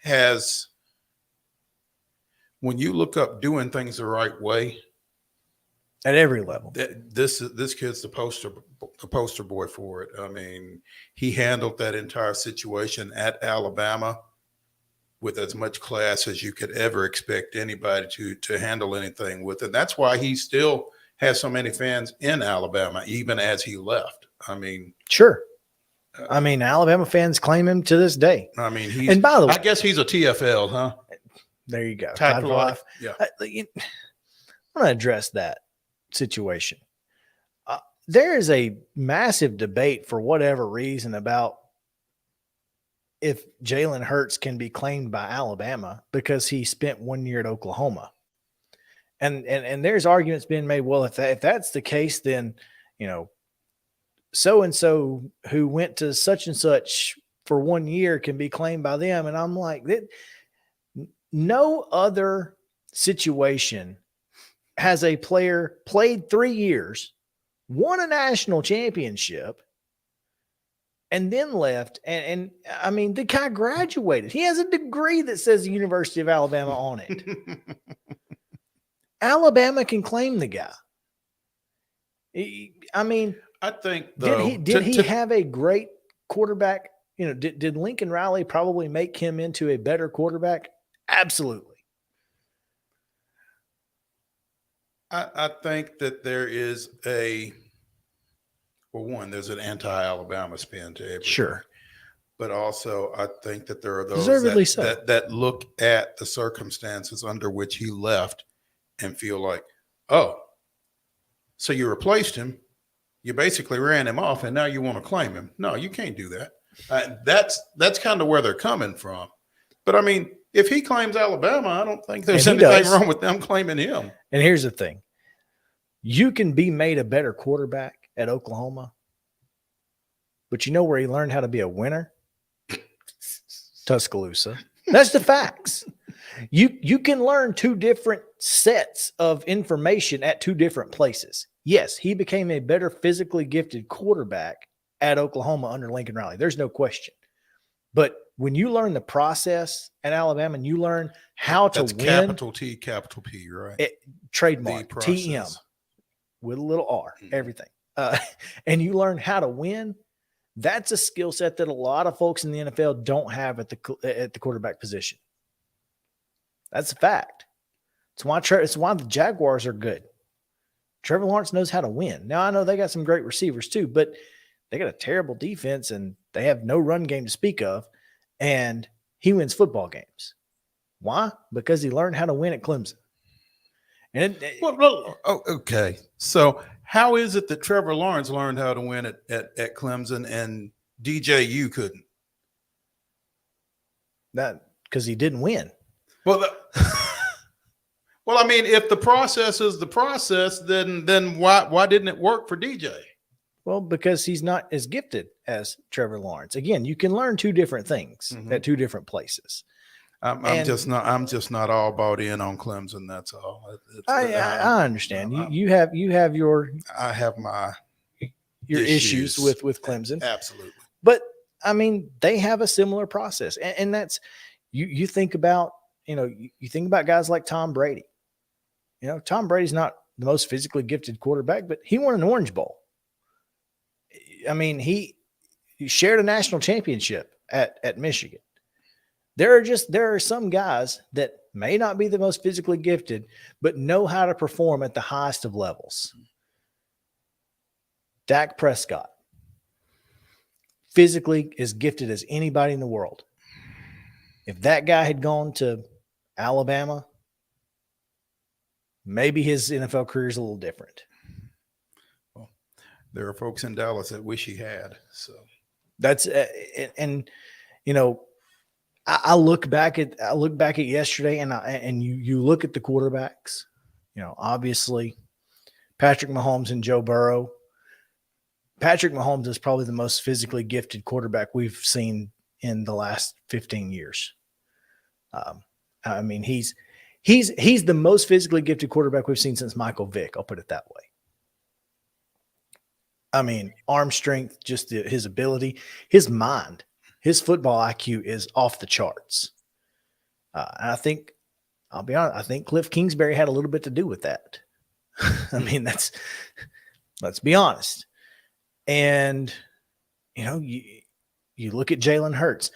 has, when you look up doing things the right way, at every level, this kid's the poster boy for it. I mean, he handled that entire situation at Alabama with as much class as you could ever expect anybody to handle anything with. And that's why he still has so many fans in Alabama, even as he left. I mean, sure. I mean, Alabama fans claim him to this day. I mean, and by the way, I guess he's a TFL, huh? There you go. Tide for life. Yeah. I want to address that situation. There is a massive debate for whatever reason about if Jalen Hurts can be claimed by Alabama because he spent 1 year at Oklahoma. And there's arguments being made, well, if that's the case, then, so-and-so who went to such and such for 1 year can be claimed by them. And I'm like, no other situation has a player played 3 years, won a national championship, and then left. And I mean, the guy graduated. He has a degree that says the University of Alabama on it. Alabama can claim the guy. I mean, I think though, did he have a great quarterback? Did Lincoln Riley probably make him into a better quarterback? Absolutely. I think that there is there's an anti-Alabama spin to everything. Sure. But also I think that there are those that look at the circumstances under which he left and feel like, oh, so you replaced him, you basically ran him off, and now you want to claim him. No, you can't do that. That's kind of where they're coming from. But I mean, if he claims Alabama, I don't think there's anything wrong with them claiming him. And here's the thing. You can be made a better quarterback at Oklahoma, but you know where he learned how to be a winner? Tuscaloosa. That's the facts. You can learn two different sets of information at two different places. Yes, he became a better physically gifted quarterback at Oklahoma under Lincoln Riley. There's no question. But when you learn the process at Alabama and you learn how to win. Capital T, capital P, right? Trademark, TM, with a little R, everything. And you learn how to win. That's a skill set that a lot of folks in the NFL don't have at the quarterback position. That's a fact. It's why the Jaguars are good. Trevor Lawrence knows how to win. Now, I know they got some great receivers too, but they got a terrible defense and they have no run game to speak of. And he wins football games. Why? Because he learned how to win at Clemson. And okay. So how is it that Trevor Lawrence learned how to win at Clemson and DJU couldn't? That because he didn't win. Well, well, I mean, if the process is the process, then why didn't it work for DJ? Well, because he's not as gifted as Trevor Lawrence. Again, you can learn two different things at two different places. I'm just not all bought in on Clemson. That's all. I understand. You have your. I have my your issues with Clemson. Absolutely. But I mean, they have a similar process, and that's you think about you think about guys like Tom Brady. Tom Brady's not the most physically gifted quarterback, but he won an Orange Bowl. I mean, he shared a national championship at Michigan. There are some guys that may not be the most physically gifted, but know how to perform at the highest of levels. Dak Prescott, physically as gifted as anybody in the world. If that guy had gone to Alabama, maybe his NFL career is a little different. Well, there are folks in Dallas that wish he had. So that's I look back at yesterday, and you look at the quarterbacks. Obviously, Patrick Mahomes and Joe Burrow. Patrick Mahomes is probably the most physically gifted quarterback we've seen in the last 15 years. I mean, he's the most physically gifted quarterback we've seen since Michael Vick. I'll put it that way. I mean, arm strength, just his ability, his mind, his football IQ is off the charts. And I think, I'll be honest, I think Cliff Kingsbury had a little bit to do with that. I mean, let's be honest. And, you look at Jalen Hurts.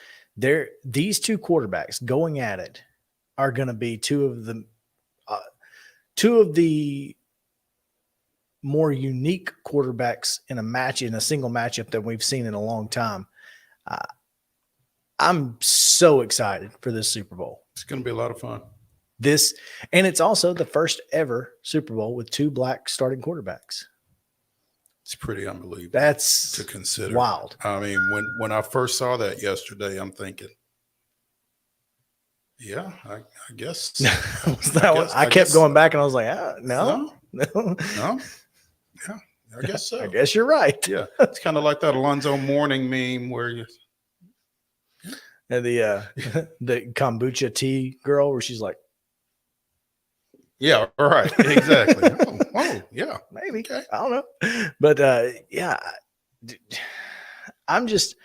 These two quarterbacks going at it are going to be two of the more unique quarterbacks in a single matchup that we've seen in a long time. I'm so excited for this Super Bowl. It's going to be a lot of fun. And it's also the first ever Super Bowl with two black starting quarterbacks. It's pretty unbelievable. That's to consider. Wild. I mean, when I first saw that yesterday, I'm thinking, yeah, I guess. I kept going back and I was like, no. Yeah, I guess so. I guess you're right. Yeah, it's kind of like that Alonzo Mourning meme where you. And the kombucha tea girl where she's like, yeah, right, exactly. oh, yeah, maybe. Okay. I don't know, but yeah, I'm just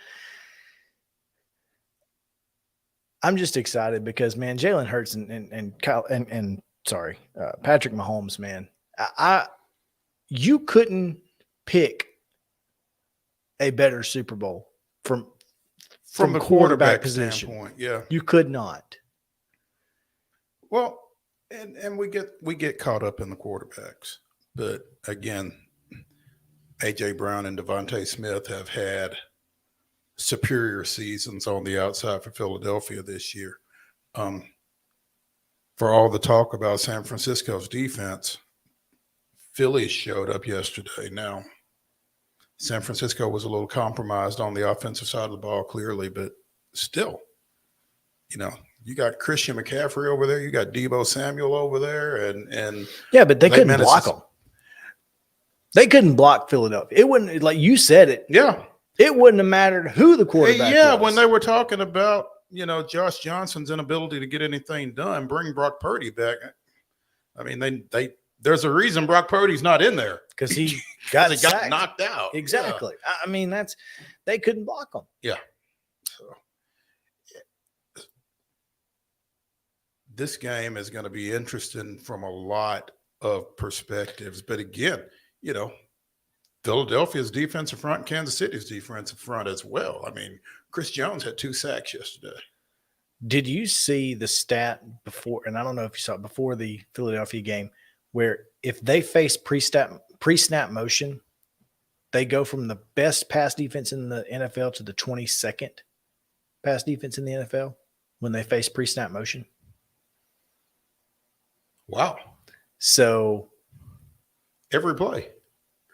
excited because, man, Jalen Hurts and Kyle and Patrick Mahomes, man, you couldn't pick a better Super Bowl from the quarterback position. Standpoint. Yeah, you could not. Well, and we get caught up in the quarterbacks, but again, AJ Brown and Devontae Smith have had superior seasons on the outside for Philadelphia this year. For all the talk about San Francisco's defense, Philly showed up yesterday. Now, San Francisco was a little compromised on the offensive side of the ball, clearly, but still, you got Christian McCaffrey over there, you got Deebo Samuel over there, and yeah, but they couldn't block them. They couldn't block Philadelphia. It wouldn't, like you said it. Yeah. It wouldn't have mattered who the quarterback was. When they were talking about, Josh Johnson's inability to get anything done, bring Brock Purdy back. I mean, there's a reason Brock Purdy's not in there. Because he got knocked out. Exactly. Yeah. I mean, they couldn't block him. Yeah. So this game is going to be interesting from a lot of perspectives. But again, Philadelphia's defensive front, Kansas City's defensive front as well. I mean, Chris Jones had 2 sacks yesterday. Did you see the stat before, and I don't know if you saw it before the Philadelphia game, where if they face pre-snap motion, they go from the best pass defense in the NFL to the 22nd pass defense in the NFL when they face pre-snap motion? Wow. So every play.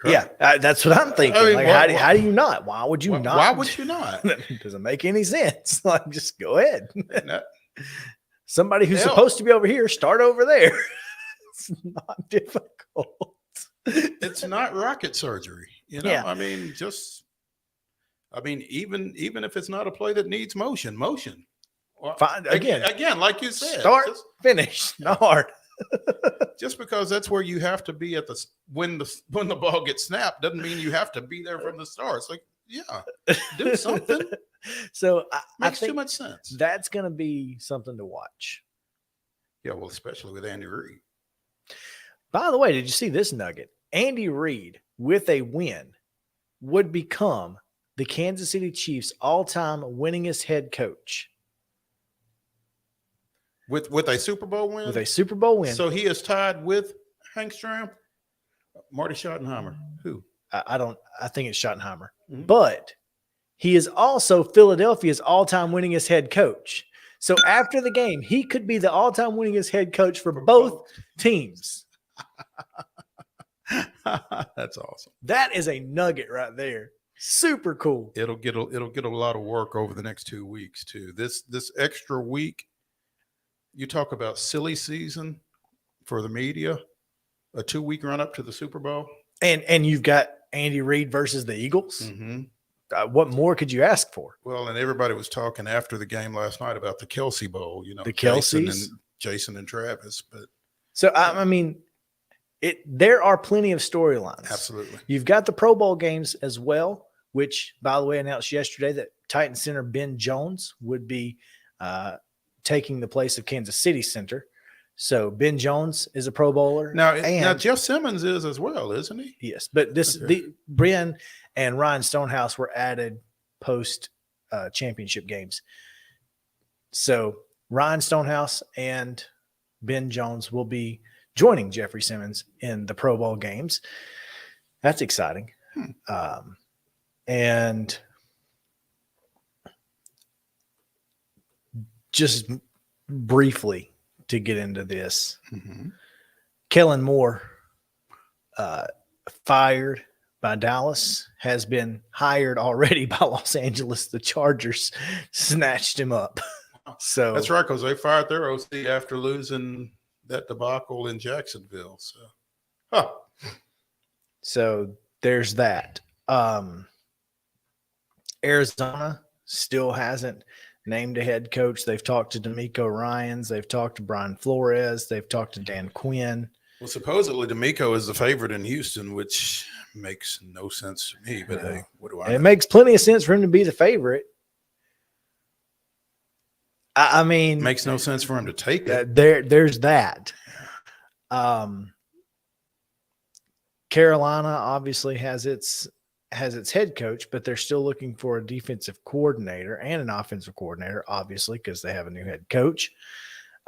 Right? Yeah, that's what I'm thinking. I mean, how do you not? Why would you not? Why would you not? It doesn't make any sense. Like, just go ahead. No. Somebody who's supposed to be over here, start over there. It's not difficult. It's not rocket surgery. Yeah. I mean, even if it's not a play that needs motion. Well, fine. Again, like you said, start, finish, not hard. Just because that's where you have to be when the ball gets snapped doesn't mean you have to be there from the start. It's like, yeah, do something. So makes I think too much sense. That's going to be something to watch. Yeah, well, especially with Andy Reid. By the way, did you see this nugget? Andy Reid, with a win, would become the Kansas City Chiefs' all-time winningest head coach. With a Super Bowl win? With a Super Bowl win. So he is tied with Hank Stram, Marty Schottenheimer. Who? I think it's Schottenheimer. Mm-hmm. But he is also Philadelphia's all-time winningest head coach. So after the game, he could be the all-time winningest head coach for both teams. That's awesome. That is a nugget right there. Super cool. It'll get a lot of work over the next 2 weeks too. This extra week, you talk about silly season for the media, a 2-week run up to the Super Bowl. And you've got Andy Reid versus the Eagles. Mm-hmm. What more could you ask for? Well, and everybody was talking after the game last night about the Kelsey Bowl, The Kelseys? Jason and Travis. But So, I mean, there are plenty of storylines. absolutely. You've got the Pro Bowl games as well, which, by the way, announced yesterday that Titan center Ben Jones would be taking the place of Kansas City center. So Ben Jones is a Pro Bowler. Now Jeff Simmons is as well, isn't he? Yes, but Ben and Ryan Stonehouse were added post championship games. So Ryan Stonehouse and Ben Jones will be joining Jeffrey Simmons in the Pro Bowl games. That's exciting. And just briefly to get into this, Kellen Moore, fired by Dallas, has been hired already by Los Angeles. The Chargers snatched him up. So That's right, because they fired their OC after losing that debacle in Jacksonville. So there's that. Arizona still hasn't named a head coach. They've talked to D'Amico Ryans. They've talked to Brian Flores. They've talked to Dan Quinn. Well, supposedly D'Amico is the favorite in Houston, which makes no sense to me. But hey, what do I know? It makes plenty of sense for him to be the favorite. I mean, Makes no sense for him to take it. There's that. Carolina obviously has its head coach, but they're still looking for a defensive coordinator and an offensive coordinator, obviously, because they have a new head coach.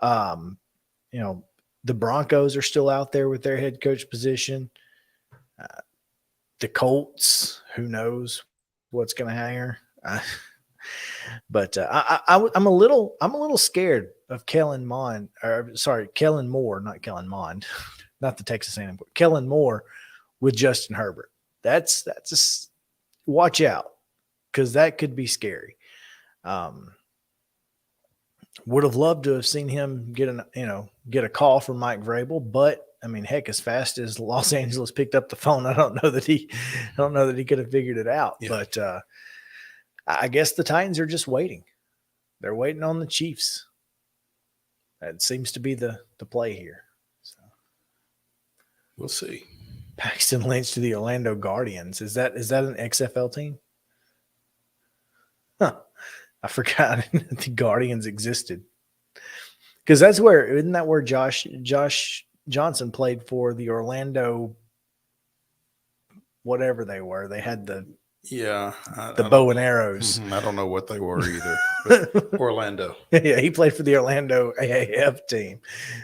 The Broncos are still out there with their head coach position. The Colts, who knows what's going to happen. But I'm a little scared of Kellen Moore, not Kellen Mond, not the Texas A&M, Kellen Moore with Justin Herbert. That's watch out, because that could be scary. Would have loved to have seen him get a call from Mike Vrabel, but I mean, heck, as fast as Los Angeles picked up the phone, I don't know that he could have figured it out. Yeah. But I guess the Titans are just waiting. They're waiting on the Chiefs. That seems to be the play here. So we'll see. Paxton Lynch to the Orlando Guardians. Is that an XFL team? Huh. I forgot the Guardians existed. Because isn't that where Josh Johnson played for the Orlando, whatever they were. They had the bow and arrows. I don't know what they were either. But Orlando. Yeah, he played for the Orlando AAF team.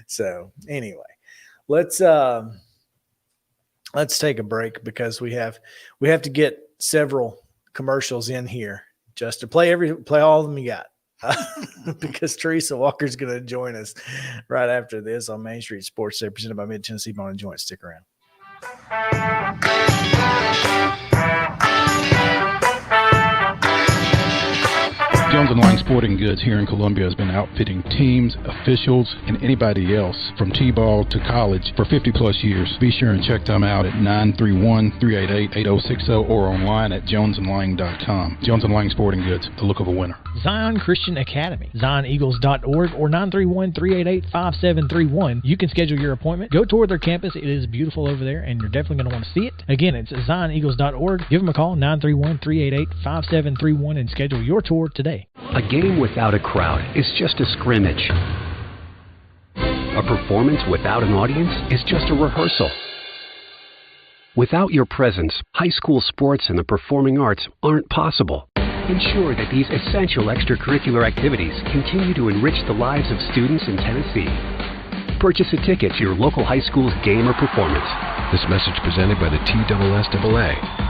So anyway, let's take a break, because we have to get several commercials in here just to play all of them you got. Because Teresa Walker's going to join us right after this on Main Street Sports Day, presented by Mid-Tennessee Bone and Joint. Stick around. Jones & Lang Sporting Goods here in Columbia has been outfitting teams, officials, and anybody else from T-ball to college for 50-plus years. Be sure and check them out at 931-388-8060 or online at jonesandlang.com. Jones & Lang Sporting Goods, the look of a winner. Zion Christian Academy, zioneagles.org or 931-388-5731. You can schedule your appointment. Go tour their campus. It is beautiful over there, and you're definitely going to want to see it. Again, it's zioneagles.org. Give them a call, 931-388-5731, and schedule your tour today. A game without a crowd is just a scrimmage. A performance without an audience is just a rehearsal. Without your presence, high school sports and the performing arts aren't possible. Ensure that these essential extracurricular activities continue to enrich the lives of students in Tennessee. Purchase a ticket to your local high school's game or performance. This message presented by the TSSAA.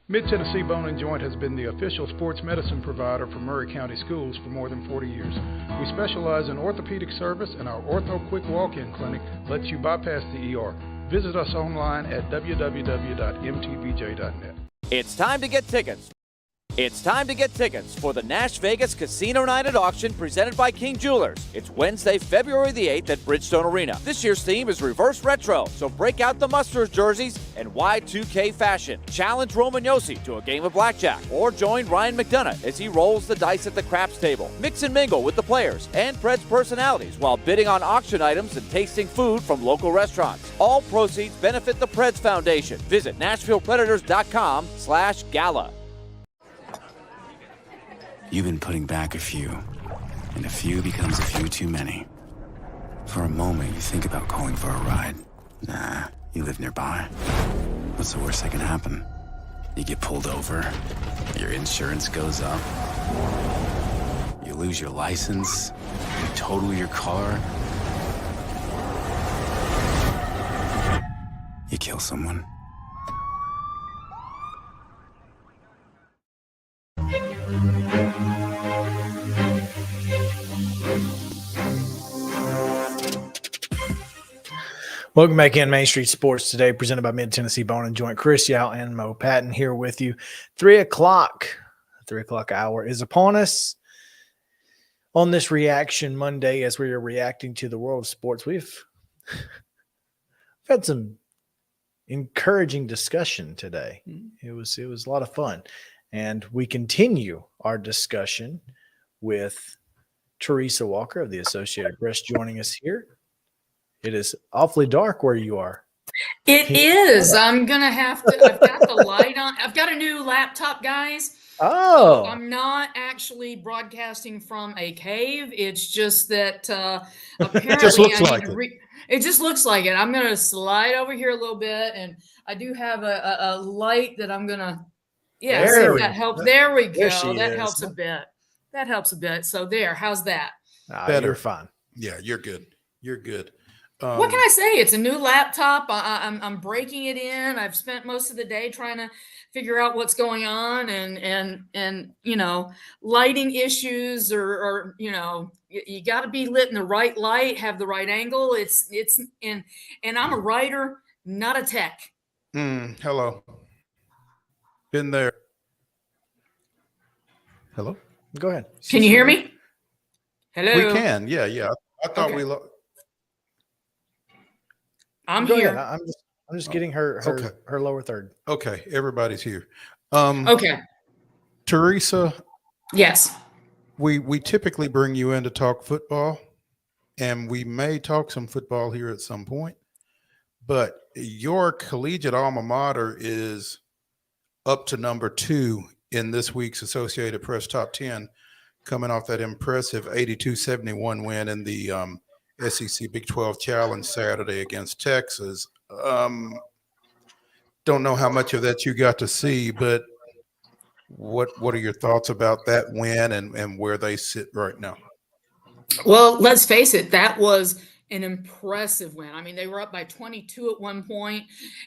Mid-Tennessee Bone and Joint has been the official sports medicine provider for Murray County Schools for more than 40 years. We specialize in orthopedic service, and our Ortho Quick Walk-In Clinic lets you bypass the ER. Visit us online at www.mtbj.net. It's time to get tickets. It's time to get tickets for the Nash Vegas Casino Night at Auction presented by King Jewelers. It's Wednesday, February the 8th at Bridgestone Arena. This year's theme is reverse retro, so break out the Musters jerseys and Y2K fashion. Challenge Roman Yossi to a game of blackjack, or join Ryan McDonough as he rolls the dice at the craps table. Mix and mingle with the players and Preds personalities while bidding on auction items and tasting food from local restaurants. All proceeds benefit the Preds Foundation. Visit NashvillePredators.com/gala. You've been putting back a few, and a few becomes a few too many. For a moment, you think about calling for a ride. Nah, you live nearby. What's the worst that can happen? You get pulled over, your insurance goes up, you lose your license, you total your car, you kill someone. Welcome back in Main Street Sports today, presented by Mid-Tennessee Bone and Joint. Chris Yow and Mo Patton here with you. 3 o'clock hour is upon us. On this Reaction Monday, as we are reacting to the world of sports, we've had some encouraging discussion today. It was a lot of fun. And we continue our discussion with TERESA Walker of the Associated Press joining us here. It is awfully dark where you are. It is. I'm going to have to. I've got the light on. I've got a new laptop, guys. Oh. So I'm not actually broadcasting from a cave. It's just that apparently It just looks like it. It just looks like it. I'm going to slide over here a little bit, and I do have a light that I'm going to, see if that helps. There we go. That helps a bit. That helps a bit. So there. How's that? Better. You're fine. Yeah, you're good. You're good. What can I say? It's a new laptop. I'm breaking it in. I've spent most of the day trying to figure out what's going on, and lighting issues, or you got to be lit in the right light, have the right angle. And I'm a writer, not a tech. Hello. Been there. Hello. Go ahead. Can you hear me? Hello. We can. Yeah. I thought Okay. I'm Go here. ahead. I'm just getting her lower third. Okay, everybody's here. Okay. TERESA, Yes. we typically bring you in to talk football, and we may talk some football here at some point, but your collegiate alma mater is up to number 2 in this week's Associated Press Top 10, coming off that impressive 82-71 win in the SEC Big 12 Challenge Saturday against Texas. Don't know how much of that you got to see, but what are your thoughts about that win and where they sit right now? Well, let's face it, that was an impressive win. I mean, they were up by 22 at one point,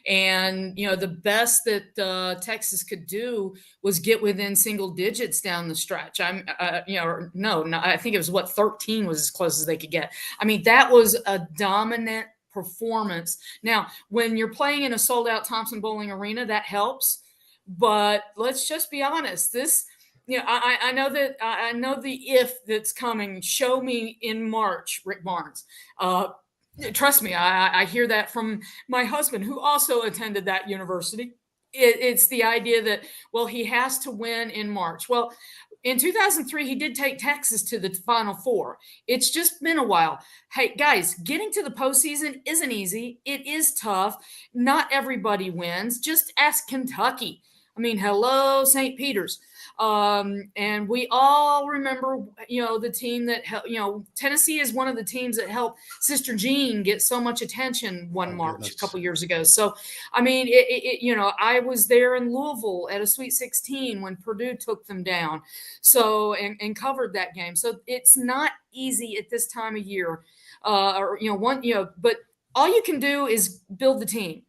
and the best that Texas could do was get within single digits down the stretch. I think it was 13 was as close as they could get. I mean, that was a dominant performance. Now, when you're playing in a sold-out Thompson Bowling Arena, that helps. But let's just be honest. This, I know that I know the if that's coming. Show me in March, Rick Barnes. Trust me, I hear that from my husband, who also attended that university. It's the idea that, well, he has to win in March. Well, in 2003, he did take Texas to the Final Four. It's just been a while. Hey, guys, getting to the postseason isn't easy. It is tough. Not everybody wins. Just ask Kentucky. I mean, hello, St. Peter's. And we all remember, the team that, Tennessee is one of the teams that helped Sister Jean get so much attention one March a couple years ago. So, I mean, I was there in Louisville at a Sweet 16 when Purdue took them down. So, and covered that game. So it's not easy at this time of year, but all you can do is build the team.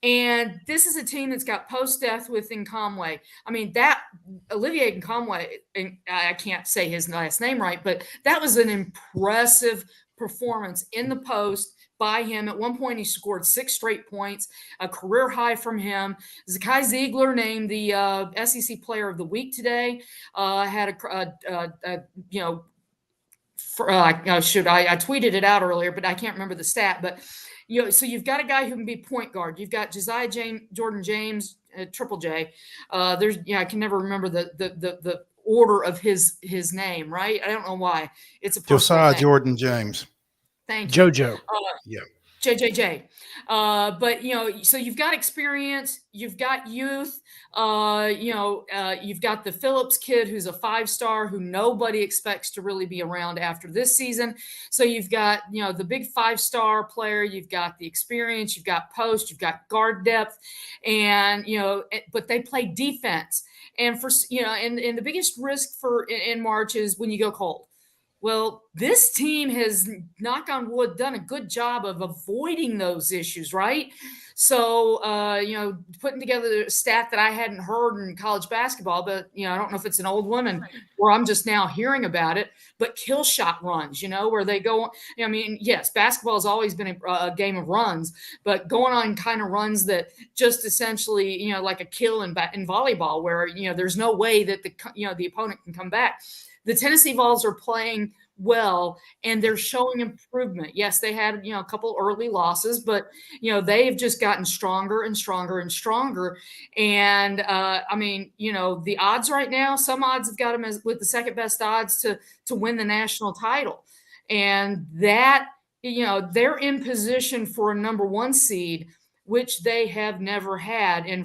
And this is a team that's got post-death with Nkamwe. I mean, that Olivier Nkamwe, and I can't say his last name right, but that was an impressive performance in the post by him. At one point, he scored 6 straight points, a career high from him. Zakai Ziegler named the SEC Player of the Week today. Had I tweeted it out earlier, but I can't remember the stat. But so you've got a guy who can be point guard. You've got Jordan James, Triple J. I can never remember the order of his name, right? I don't know why. It's a Josiah name. Jordan James. Thank you. JoJo. Yeah. JJJ. But so you've got experience, you've got youth, you've got the Phillips kid who's a 5-star who nobody expects to really be around after this season. So you've got, the big 5-star player, you've got the experience, you've got post, you've got guard depth, and, but they play defense. And and the biggest risk in March is when you go cold. Well, this team has, knock on wood, done a good job of avoiding those issues, right? So, putting together a stat that I hadn't heard in college basketball, but, I don't know if it's an old one or I'm just now hearing about it, but kill shot runs, where they go, yes, basketball has always been a game of runs, but going on kind of runs that just essentially, like a kill in volleyball where, there's no way that the opponent can come back. The Tennessee Vols are playing well, and they're showing improvement. Yes, they had, a couple early losses, but, they've just gotten stronger and stronger and stronger. And, the odds right now, some odds have got them with the second best odds to win the national title. And that, they're in position for a number 1 seed, which they have never had in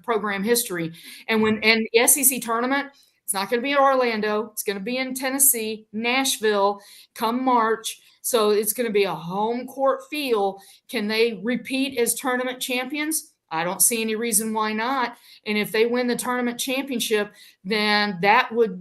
program history. And the SEC tournament, it's not going to be in Orlando. It's going to be in Tennessee, Nashville, come March. So it's going to be a home court feel. Can they repeat as tournament champions? I don't see any reason why not. And if they win the tournament championship, then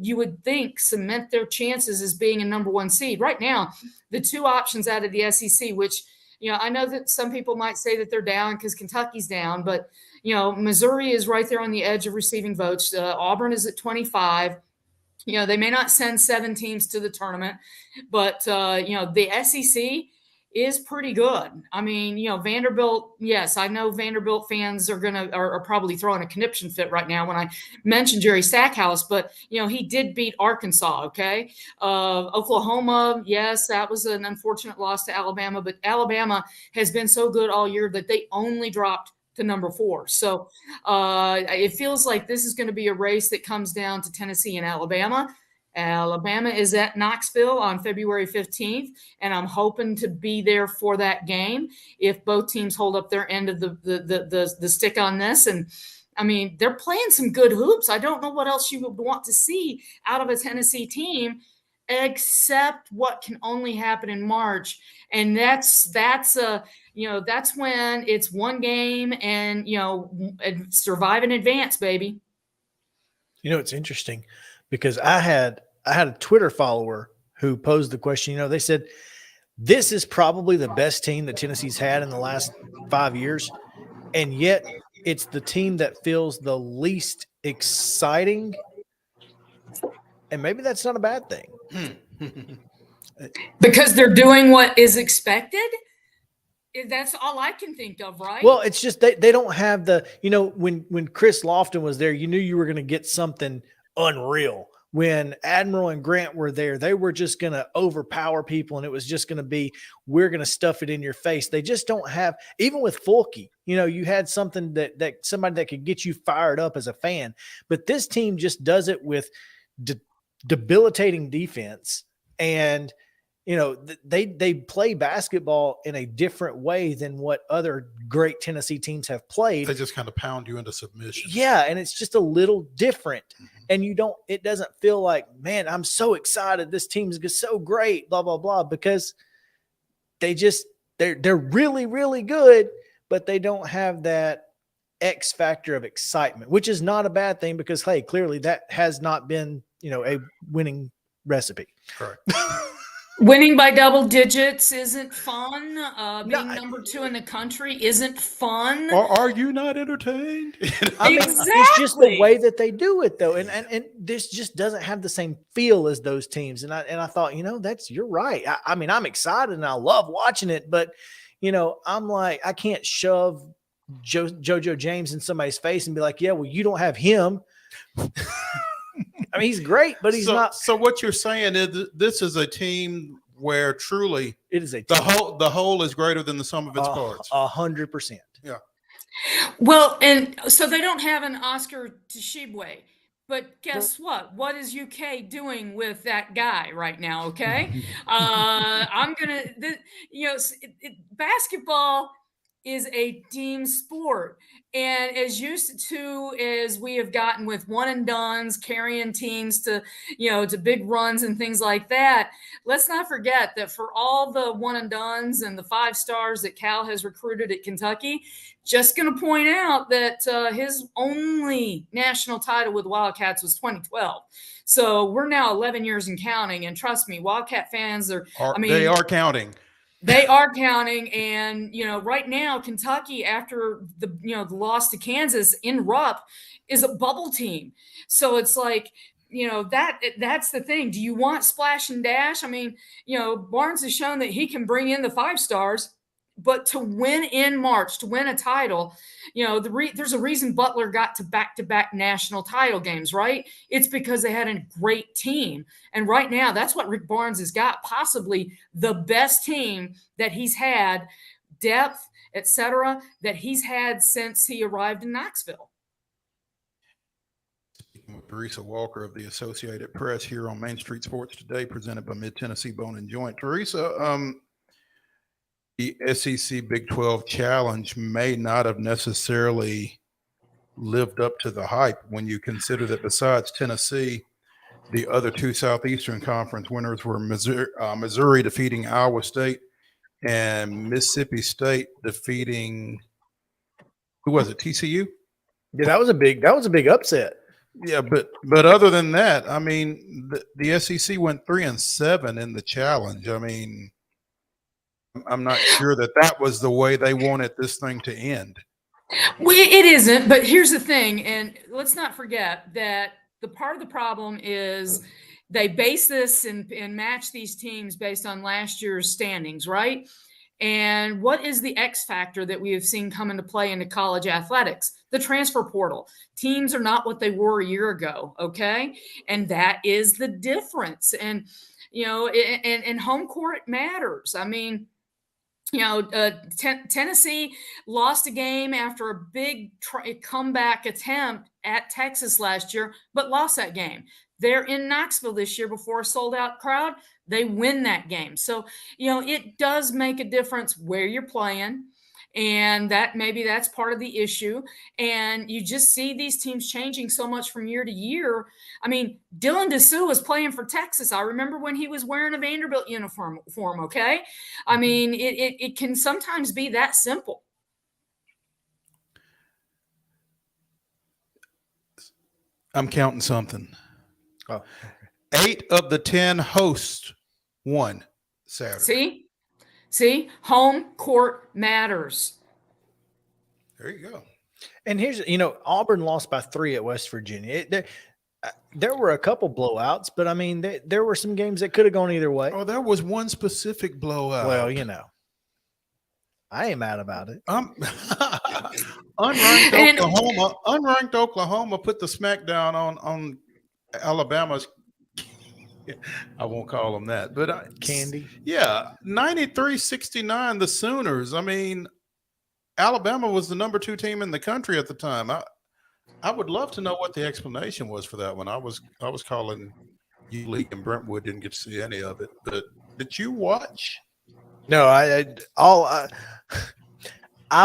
you would think, cement their chances as being a number 1 seed. Right now, the 2 options out of the SEC, which, I know that some people might say that they're down because Kentucky's down, but Missouri is right there on the edge of receiving votes. Auburn is at 25. They may not send 7 teams to the tournament, but, the SEC is pretty good. Vanderbilt, yes, I know Vanderbilt fans are probably throwing a conniption fit right now when I mentioned Jerry Stackhouse, but, he did beat Arkansas, okay? Oklahoma, yes, that was an unfortunate loss to Alabama, but Alabama has been so good all year that they only dropped to number 4. So it feels like this is going to be a race that comes down to Tennessee and Alabama. Alabama is at Knoxville on February 15th, and I'm hoping to be there for that game if both teams hold up their end of the stick on this. And they're playing some good hoops. I don't know what else you would want to see out of a Tennessee team except what can only happen in March. And that's when it's one game and, survive in advance, baby. It's interesting because I had a Twitter follower who posed the question, they said, this is probably the best team that Tennessee's had in the last 5 years. And yet it's the team that feels the least exciting. And maybe that's not a bad thing. Because they're doing what is expected. That's all I can think of, right? Well, it's just they don't have the, when Chris Lofton was there, you knew you were going to get something unreal. When Admiral and Grant were there, they were just going to overpower people, and it was just going to be, we're going to stuff it in your face. They just don't have, even with Fulke, you had something that somebody that could get you fired up as a fan. But this team just does it with debilitating defense, and they play basketball in a different way than what other great Tennessee teams have played. They just kind of pound you into submission. Yeah, and it's just a little different. And it doesn't feel like, man, I'm so excited, this team's so great, blah blah blah, because they're really really good, but they don't have that X factor of excitement, which is not a bad thing because, hey, clearly that has not been a winning recipe. Correct. Winning by double digits isn't fun. Being number 2 in the country isn't fun. Or are you not entertained? I mean, Exactly. it's just the way that they do it, though, and this just doesn't have the same feel as those teams. And I thought, you're right. I mean, I'm excited and I love watching it, but I'm like, I can't shove JoJo James in somebody's face and be like, yeah, well, you don't have him. I mean, he's great, but he's not. So what you're saying is this is a team where truly it is the whole is greater than the sum of its parts. 100%. Yeah. Well, and so they don't have an Oscar Tshiebwe, but guess what? What is UK doing with that guy right now? Okay, basketball is a team sport. And as used to as we have gotten with one and dones, carrying teams to, to big runs and things like that, let's not forget that for all the one and dones and the 5 stars that Cal has recruited at Kentucky, just going to point out that his only national title with Wildcats was 2012. So we're now 11 years and counting. And trust me, Wildcat fans they are counting. They are counting. And, right now, Kentucky, after the loss to Kansas in Rupp, is a bubble team. So it's like, that's the thing. Do you want splash and dash? I mean, Barnes has shown that he can bring in the 5 stars, but to win in March, to win a title, there's a reason Butler got to back-to-back national title games, right? It's because they had a great team. And right now, that's what Rick Barnes has got, possibly the best team that he's had, depth, etc., that he's had since he arrived in Knoxville. Speaking with TERESA Walker of the Associated Press here on Main Street Sports Today, presented by Mid-Tennessee Bone and Joint. TERESA, the SEC Big 12 Challenge may not have necessarily lived up to the hype when you consider that besides Tennessee, the other 2 Southeastern Conference winners were Missouri defeating Iowa State and Mississippi State defeating, who was it, TCU? Yeah, that was a big upset. Yeah, but other than that, I mean, the SEC went 3-7 in the challenge. I mean, I'm not sure that was the way they wanted this thing to end. Well, it isn't, but here's the thing, and let's not forget that the part of the problem is they base this and match these teams based on last year's standings, right? And what is the X factor that we have seen come into play into college athletics? The transfer portal. Teams are not what they were a year ago, okay? And that is the difference. And, and home court matters. I mean, Tennessee lost a game after a big comeback attempt at Texas last year, but lost that game. They're in Knoxville this year before a sold-out crowd. They win that game. So, it does make a difference where you're playing, and that's part of the issue. And you just see these teams changing so much from year to year. I mean, Dylan Dessou was playing for Texas. I remember when he was wearing a Vanderbilt uniform, okay? I mean, it can sometimes be that simple. I'm counting something. Oh. 8 of the 10 hosts won Saturday. See, home court matters. There you go. And here's, Auburn lost by 3 at West Virginia. There were a couple blowouts, but I mean, there were some games that could have gone either way. Oh, there was one specific blowout. Well, I ain't mad about it. Unranked Oklahoma put the smackdown on Alabama's. I won't call them that, but Candy. Yeah, 93-69, the Sooners. I mean, Alabama was the number 2 team in the country at the time. I would love to know what the explanation was for that one. I was calling you, Lee, and Brentwood didn't get to see any of it. But did you watch? No, I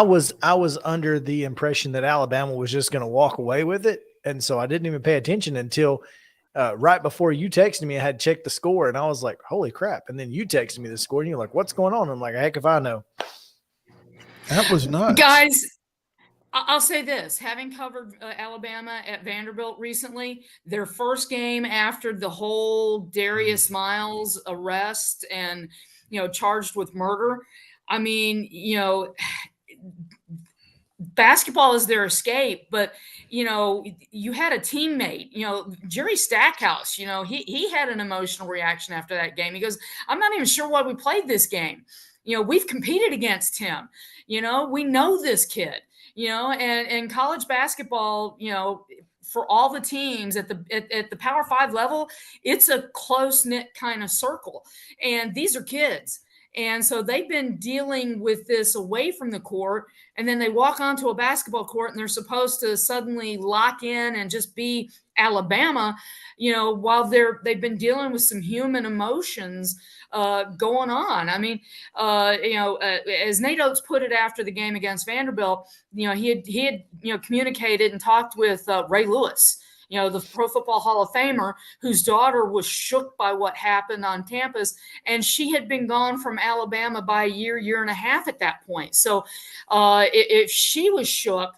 was under the impression that Alabama was just going to walk away with it, and so I didn't even pay attention until right before you texted me. I had checked the score, and I was like, "Holy crap!" And then you texted me the score, and you're like, "What's going on?" I'm like, "Heck if I know." That was nuts, guys. I'll say this, having covered Alabama at Vanderbilt recently, their first game after the whole Darius Miles arrest and, charged with murder. I mean, basketball is their escape, but you had a teammate, Jerry Stackhouse, he had an emotional reaction after that game. He goes, I'm not even sure why we played this game. We've competed against him. We know this kid, and college basketball, for all the teams at the Power 5 level, it's a close-knit kind of circle. And these are kids. And so they've been dealing with this away from the court, and then they walk onto a basketball court and they're supposed to suddenly lock in and just be Alabama, while they've been dealing with some human emotions going on. I mean, as Nate Oates put it after the game against Vanderbilt, he had communicated and talked with Ray Lewis, the Pro Football Hall of Famer, whose daughter was shook by what happened on campus. And she had been gone from Alabama by a year and a half at that point. So if she was shook,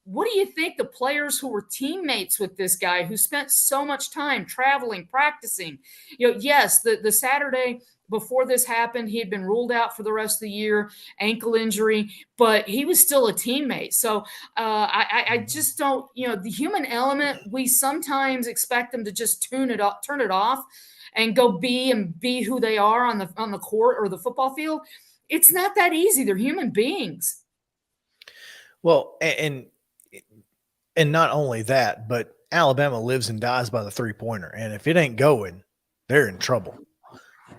what do you think the players who were teammates with this guy, who spent so much time traveling, practicing, yes, the Saturday before this happened, he had been ruled out for the rest of the year, ankle injury, but he was still a teammate. So I just don't, the human element, we sometimes expect them to just turn it off and go be who they are on the court or the football field. It's not that easy. They're human beings. Well, and not only that, but Alabama lives and dies by the 3-pointer. And if it ain't going, they're in trouble.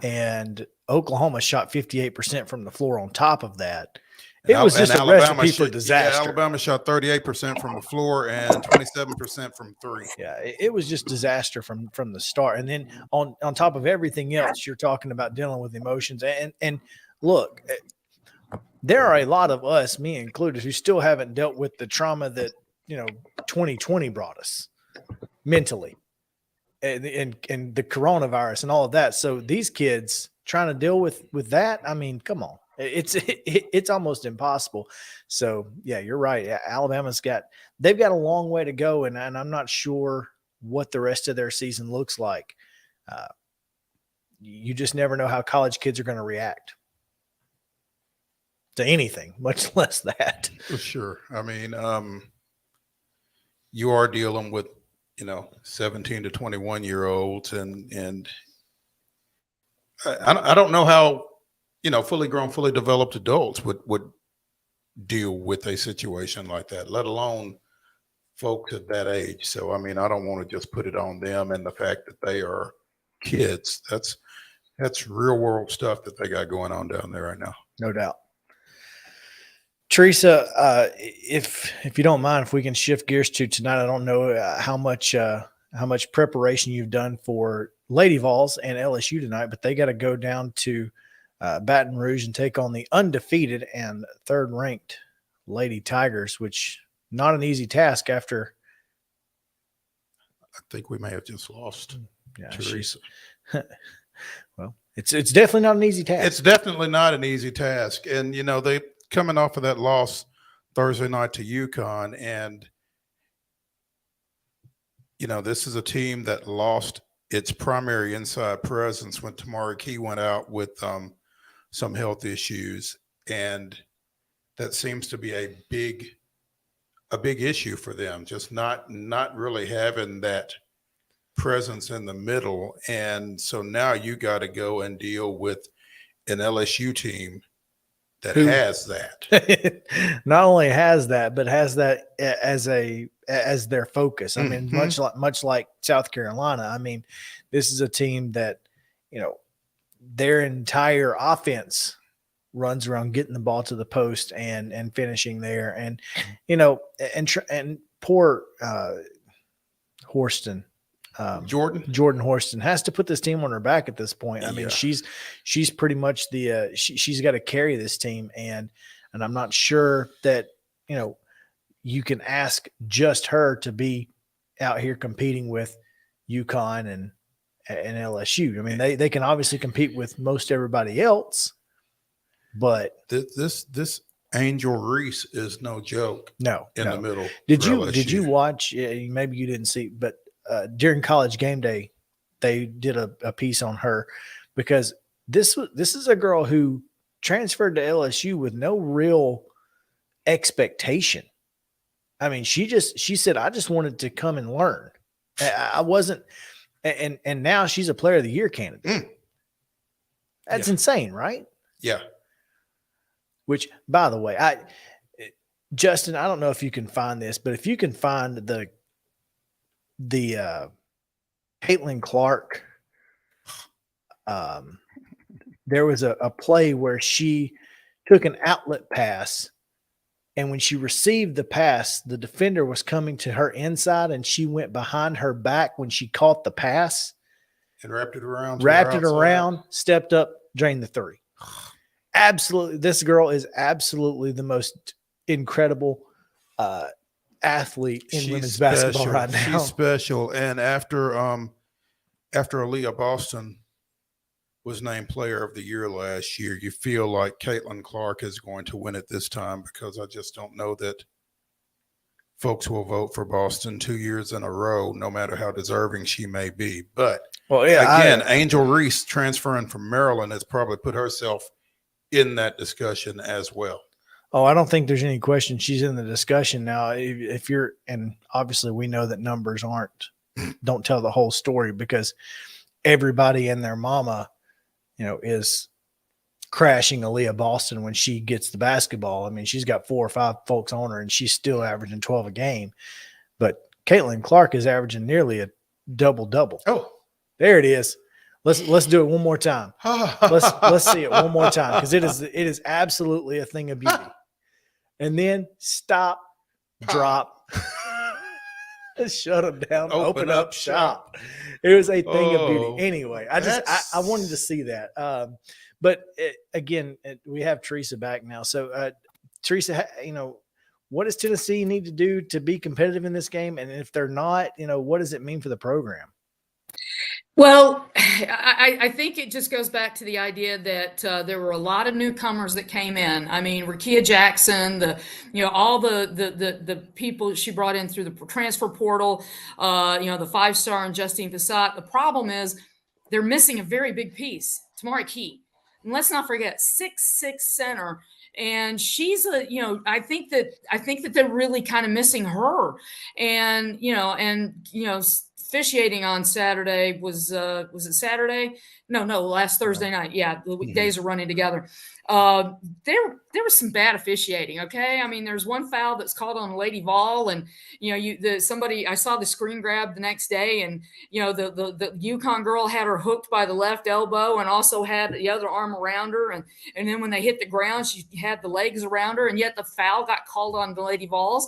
And Oklahoma shot 58% from the floor on top of that. It was just a recipe for disaster. Yeah, Alabama shot 38% from the floor and 27% from three. Yeah, it was just disaster from the start. And then on top of everything else, you're talking about dealing with emotions. And look, there are a lot of us, me included, who still haven't dealt with the trauma that 2020 brought us mentally. And the coronavirus and all of that. So these kids trying to deal with that, I mean, come on, it's almost impossible. So yeah, you're right. They've got a long way to go, and I'm not sure what the rest of their season looks like. You just never know how college kids are going to react to anything, much less that. For sure. I mean, you are dealing with 17 to 21-year-olds, and I don't know how, fully grown, fully developed adults would deal with a situation like that, let alone folks at that age. So, I mean, I don't want to just put it on them and the fact that they are kids. That's real world stuff that they got going on down there right now. No doubt. Teresa, if you don't mind, if we can shift gears to tonight, I don't know how much preparation you've done for Lady Vols and LSU tonight, but they got to go down to Baton Rouge and take on the undefeated and third-ranked Lady Tigers, which not an easy task after. I think we may have just lost Teresa. Well, it's definitely not an easy task. It's definitely not an easy task, and they coming off of that loss Thursday night to UConn, and this is a team that lost its primary inside presence when Tamari Key went out with some health issues, and that seems to be a big issue for them, just not really having that presence in the middle. And so now you got to go and deal with an LSU team that has that. Not only has that, but has that as their focus. I mean, much like South Carolina. I mean, this is a team that, their entire offense runs around getting the ball to the post and finishing there. And, and poor Horston. Jordan Horston has to put this team on her back at this point. I mean, she's pretty much she's got to carry this team, and I'm not sure that you can ask just her to be out here competing with UConn and LSU. I mean, they can obviously compete with most everybody else, but this Angel Reese is no joke. No, in the middle. Did for you LSU. watch? Maybe you didn't see, but during College Game Day, they did a piece on her because this is a girl who transferred to LSU with no real expectation. I mean, she said, I just wanted to come and learn. I wasn't, and now she's a Player of the Year candidate. That's insane, right? Yeah. Which, by the way, Justin, I don't know if you can find this, but if you can find the Caitlin Clark, there was a play where she took an outlet pass, and when she received the pass, the defender was coming to her inside, and she went behind her back when she caught the pass. And wrapped it around. Stepped up, drained the three. Absolutely. This girl is absolutely the most incredible athlete in women's basketball right now. She's special. And after Aaliyah Boston was named Player of the Year last year, you feel like Caitlin Clark is going to win it this time, because I just don't know that folks will vote for Boston 2 years in a row, no matter how deserving she may be. But Angel Reese transferring from Maryland has probably put herself in that discussion as well. Oh, I don't think there's any question she's in the discussion now. If you're, and obviously we know that numbers don't tell the whole story, because everybody and their mama, is crashing Aaliyah Boston when she gets the basketball. I mean, she's got 4 or 5 folks on her, and she's still averaging 12 a game. But Caitlin Clark is averaging nearly a double-double. Oh, there it is. Let's do it one more time. Let's see it one more time, because it is absolutely a thing of beauty. And then stop, drop, shut them down, open up shop. It was a thing of beauty. Anyway, I wanted to see that. But again, we have TERESA back now. So TERESA, what does Tennessee need to do to be competitive in this game? And if they're not, what does it mean for the program? Well, I think it just goes back to the idea that there were a lot of newcomers that came in. I mean, Rakia Jackson, all the people she brought in through the transfer portal, the 5-star and Justine Passat. The problem is they're missing a very big piece, Tamari Key. And let's not forget, 6'6" center. And she's I think that they're really kind of missing her. And, officiating on Saturday was it Saturday? No, last Thursday night. Yeah, the days are running together. There was some bad officiating. Okay, I mean, there's one foul that's called on Lady Vol, and somebody, I saw the screen grab the next day, and the UConn girl had her hooked by the left elbow and also had the other arm around her, and then when they hit the ground, she had the legs around her, and yet the foul got called on the Lady Vols.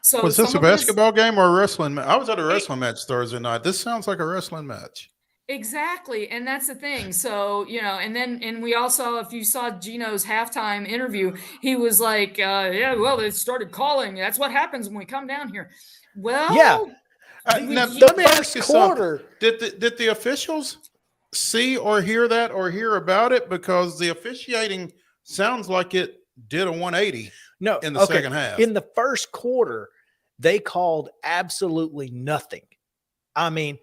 So was this a basketball game or a wrestling match? I was at a wrestling match Thursday night. This sounds like a wrestling match. Exactly. And that's the thing. So, and we also, if you saw Gino's halftime interview, he was like, they started calling. That's what happens when we come down here. Well, yeah. The first quarter. Did the officials see or hear that or hear about it? Because the officiating sounds like it did a 180 in the second half. In the first quarter, they called absolutely nothing. I mean,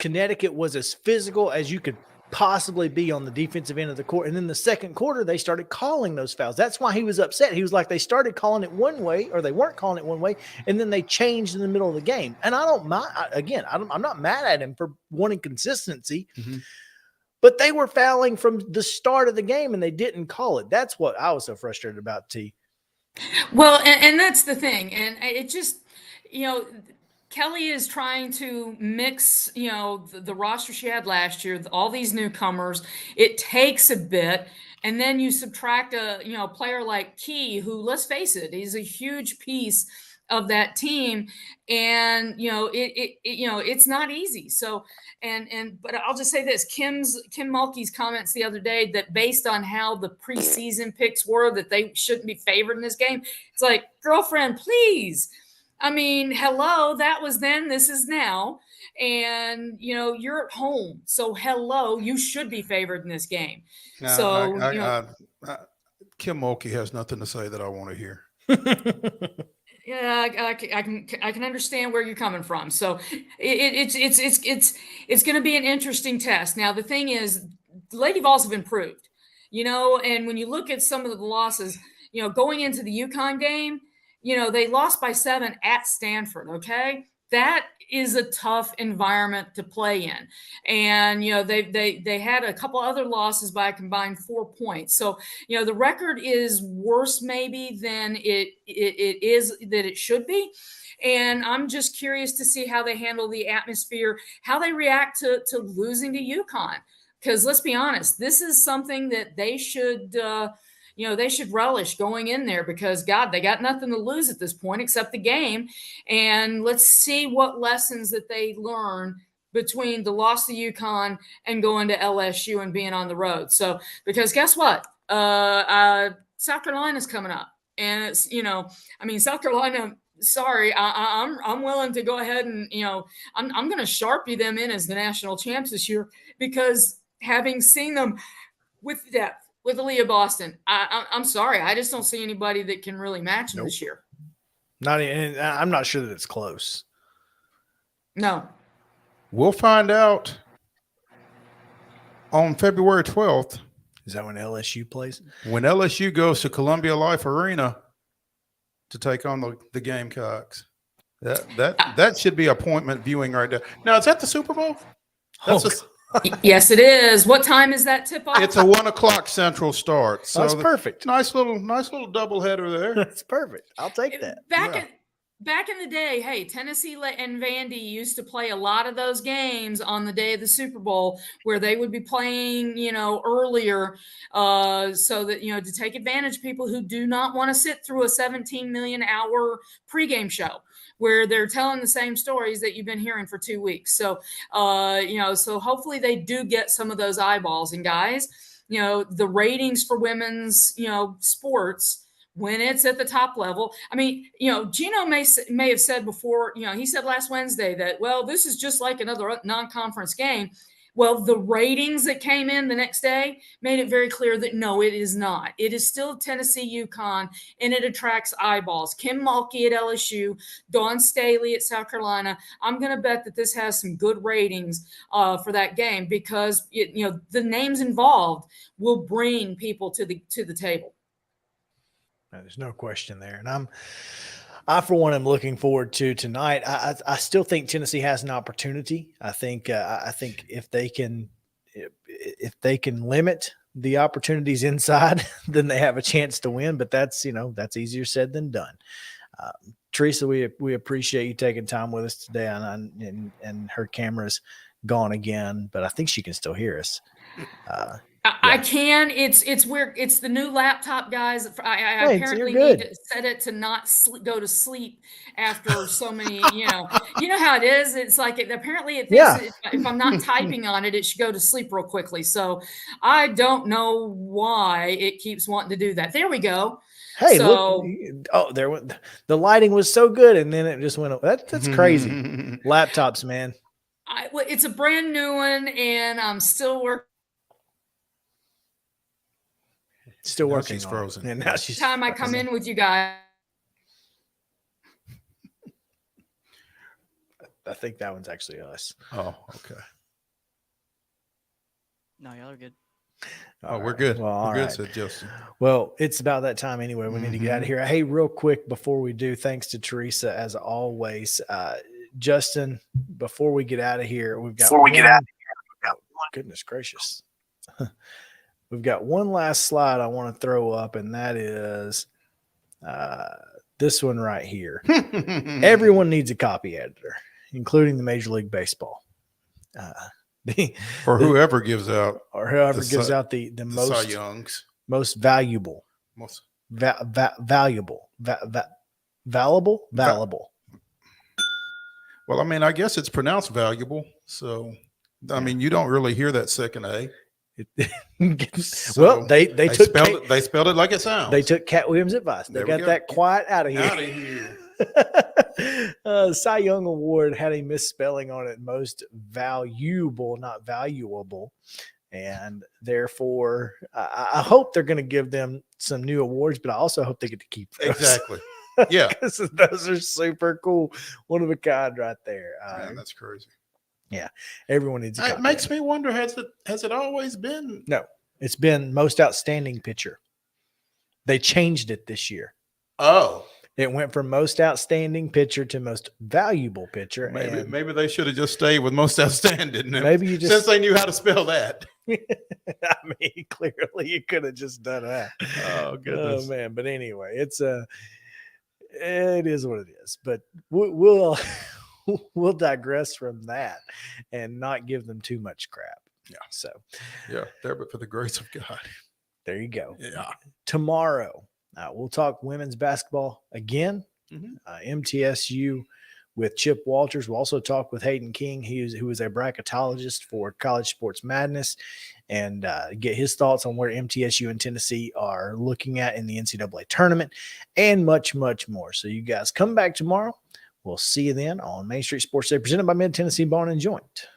Connecticut was as physical as you could possibly be on the defensive end of the court. And then the second quarter, they started calling those fouls. That's why he was upset. He was like, they started calling it one way, or they weren't calling it one way, and then they changed in the middle of the game. And I don't mind. Again, I'm not mad at him for wanting consistency. Mm-hmm. But they were fouling from the start of the game, and they didn't call it. That's what I was so frustrated about, T. Well, and that's the thing. And it just, Kelly is trying to mix, the roster she had last year, all these newcomers. It takes a bit. And then you subtract a player like Key, who, let's face it, he's a huge piece of that team. And, it's not easy. So, but I'll just say this, Kim Mulkey's comments the other day that based on how the preseason picks were, that they shouldn't be favored in this game. It's like, girlfriend, please. I mean, hello, that was then, this is now. And, you're at home. So hello, you should be favored in this game. Kim Mulkey has nothing to say that I want to hear. Yeah, I can understand where you're coming from. So it's going to be an interesting test. Now the thing is, the Lady Vols have improved, and when you look at some of the losses, going into the UConn game, they lost by 7 at Stanford. Okay, that is a tough environment to play in, and they had a couple other losses by a combined 4 points. So the record is worse maybe than it is that it should be. And I'm just curious to see how they handle the atmosphere, how they react to losing to UConn. Because let's be honest, this is something that they should they should relish going in there, because God, they got nothing to lose at this point except the game. And let's see what lessons that they learn between the loss to UConn and going to LSU and being on the road. So, because guess what? South Carolina's coming up, and it's, South Carolina, sorry, I'm willing to go ahead and, I'm going to Sharpie them in as the national champs this year, because having seen them with depth, with Aaliyah Boston, I'm sorry, I just don't see anybody that can really match them this year. Not even, I'm not sure that it's close. No. We'll find out on February 12th. Is that when LSU plays? When LSU goes to Columbia Life Arena to take on the Gamecocks. That should be appointment viewing right there. Now, is that the Super Bowl? Yes, it is. What time is that tip off? It's a 1:00 Central start. So that's perfect. Nice little doubleheader there. That's perfect. I'll take that. Back in the day, hey, Tennessee and Vandy used to play a lot of those games on the day of the Super Bowl, where they would be playing, earlier, so that, to take advantage of people who do not want to sit through a 17 million hour pregame show where they're telling the same stories that you've been hearing for 2 weeks. So, so hopefully they do get some of those eyeballs. And guys, the ratings for women's, sports, when it's at the top level. I mean, Gino may have said before, he said last Wednesday that, well, this is just like another non-conference game. Well, the ratings that came in the next day made it very clear that no, it is not. It is still Tennessee, UConn, and it attracts eyeballs. Kim Mulkey at LSU, Dawn Staley at South Carolina. I'm going to bet that this has some good ratings for that game, because the names involved will bring people to the table. There's no question there. And I for one am looking forward to tonight. I still think Tennessee has an opportunity. I think if they can limit the opportunities inside, then they have a chance to win. But that's easier said than done. Teresa, we appreciate you taking time with us today, and her camera's gone again, but I think she can still hear us. I can. It's weird. It's the new laptop, guys. I apparently need to set it to not go to sleep after so many. You know how it is. It's like apparently it thinks if I'm not typing on it, it should go to sleep real quickly. So I don't know why it keeps wanting to do that. There we go. Hey, look! Oh, the lighting was so good, and then it just went. That's crazy. Laptops, man. It's a brand new one, and I'm still working. Still working. She's frozen. And now she's time I come in with you guys. I think that one's actually us. Oh, okay. No, y'all are good. We're good. Well, we're good, right. said Justin. Well, it's about that time anyway. We need to get out of here. Hey, real quick before we do, thanks to Teresa as always. Justin, before we get out of here, we've got goodness gracious. We've got one last slide I want to throw up, and that is this one right here. Everyone needs a copy editor, including the Major League Baseball. Or whoever gives out. Or whoever gives out the most Cy Youngs. Most valuable. Most valuable. Valuable? Well, I mean, I guess it's pronounced valuable. So, I mean, you don't really hear that second A. Well, they spelled it like it sounds. They took Cat Williams' advice. They got that quiet out of here. Out of here. Cy Young Award had a misspelling on it. Most valuable, not valuable. And therefore, I hope they're going to give them some new awards, but I also hope they get to keep those. Exactly. Yeah. Because those are super cool. One of a kind right there. Man, that's crazy. Yeah. Everyone needs a It copy. makes me wonder, has it always been? No, it's been most outstanding pitcher. They changed it this year. Oh. It went from most outstanding pitcher to most valuable pitcher. Maybe they should have just stayed with most outstanding. Maybe you just, since they knew how to spell that. I mean, clearly you could have just done that. Oh goodness. Oh man. But anyway, it is what it is. But we'll digress from that and not give them too much crap. Yeah. So yeah, there, but for the grace of God. There you go. Yeah. Tomorrow, we'll talk women's basketball again. MTSU with Chip Walters. We'll also talk with Hayden King, who is a bracketologist for College Sports Madness, and get his thoughts on where MTSU and Tennessee are looking at in the NCAA tournament, and much, much more. So you guys come back tomorrow. We'll see you then on Main Street Sports Day, presented by Mid Tennessee Bone and Joint.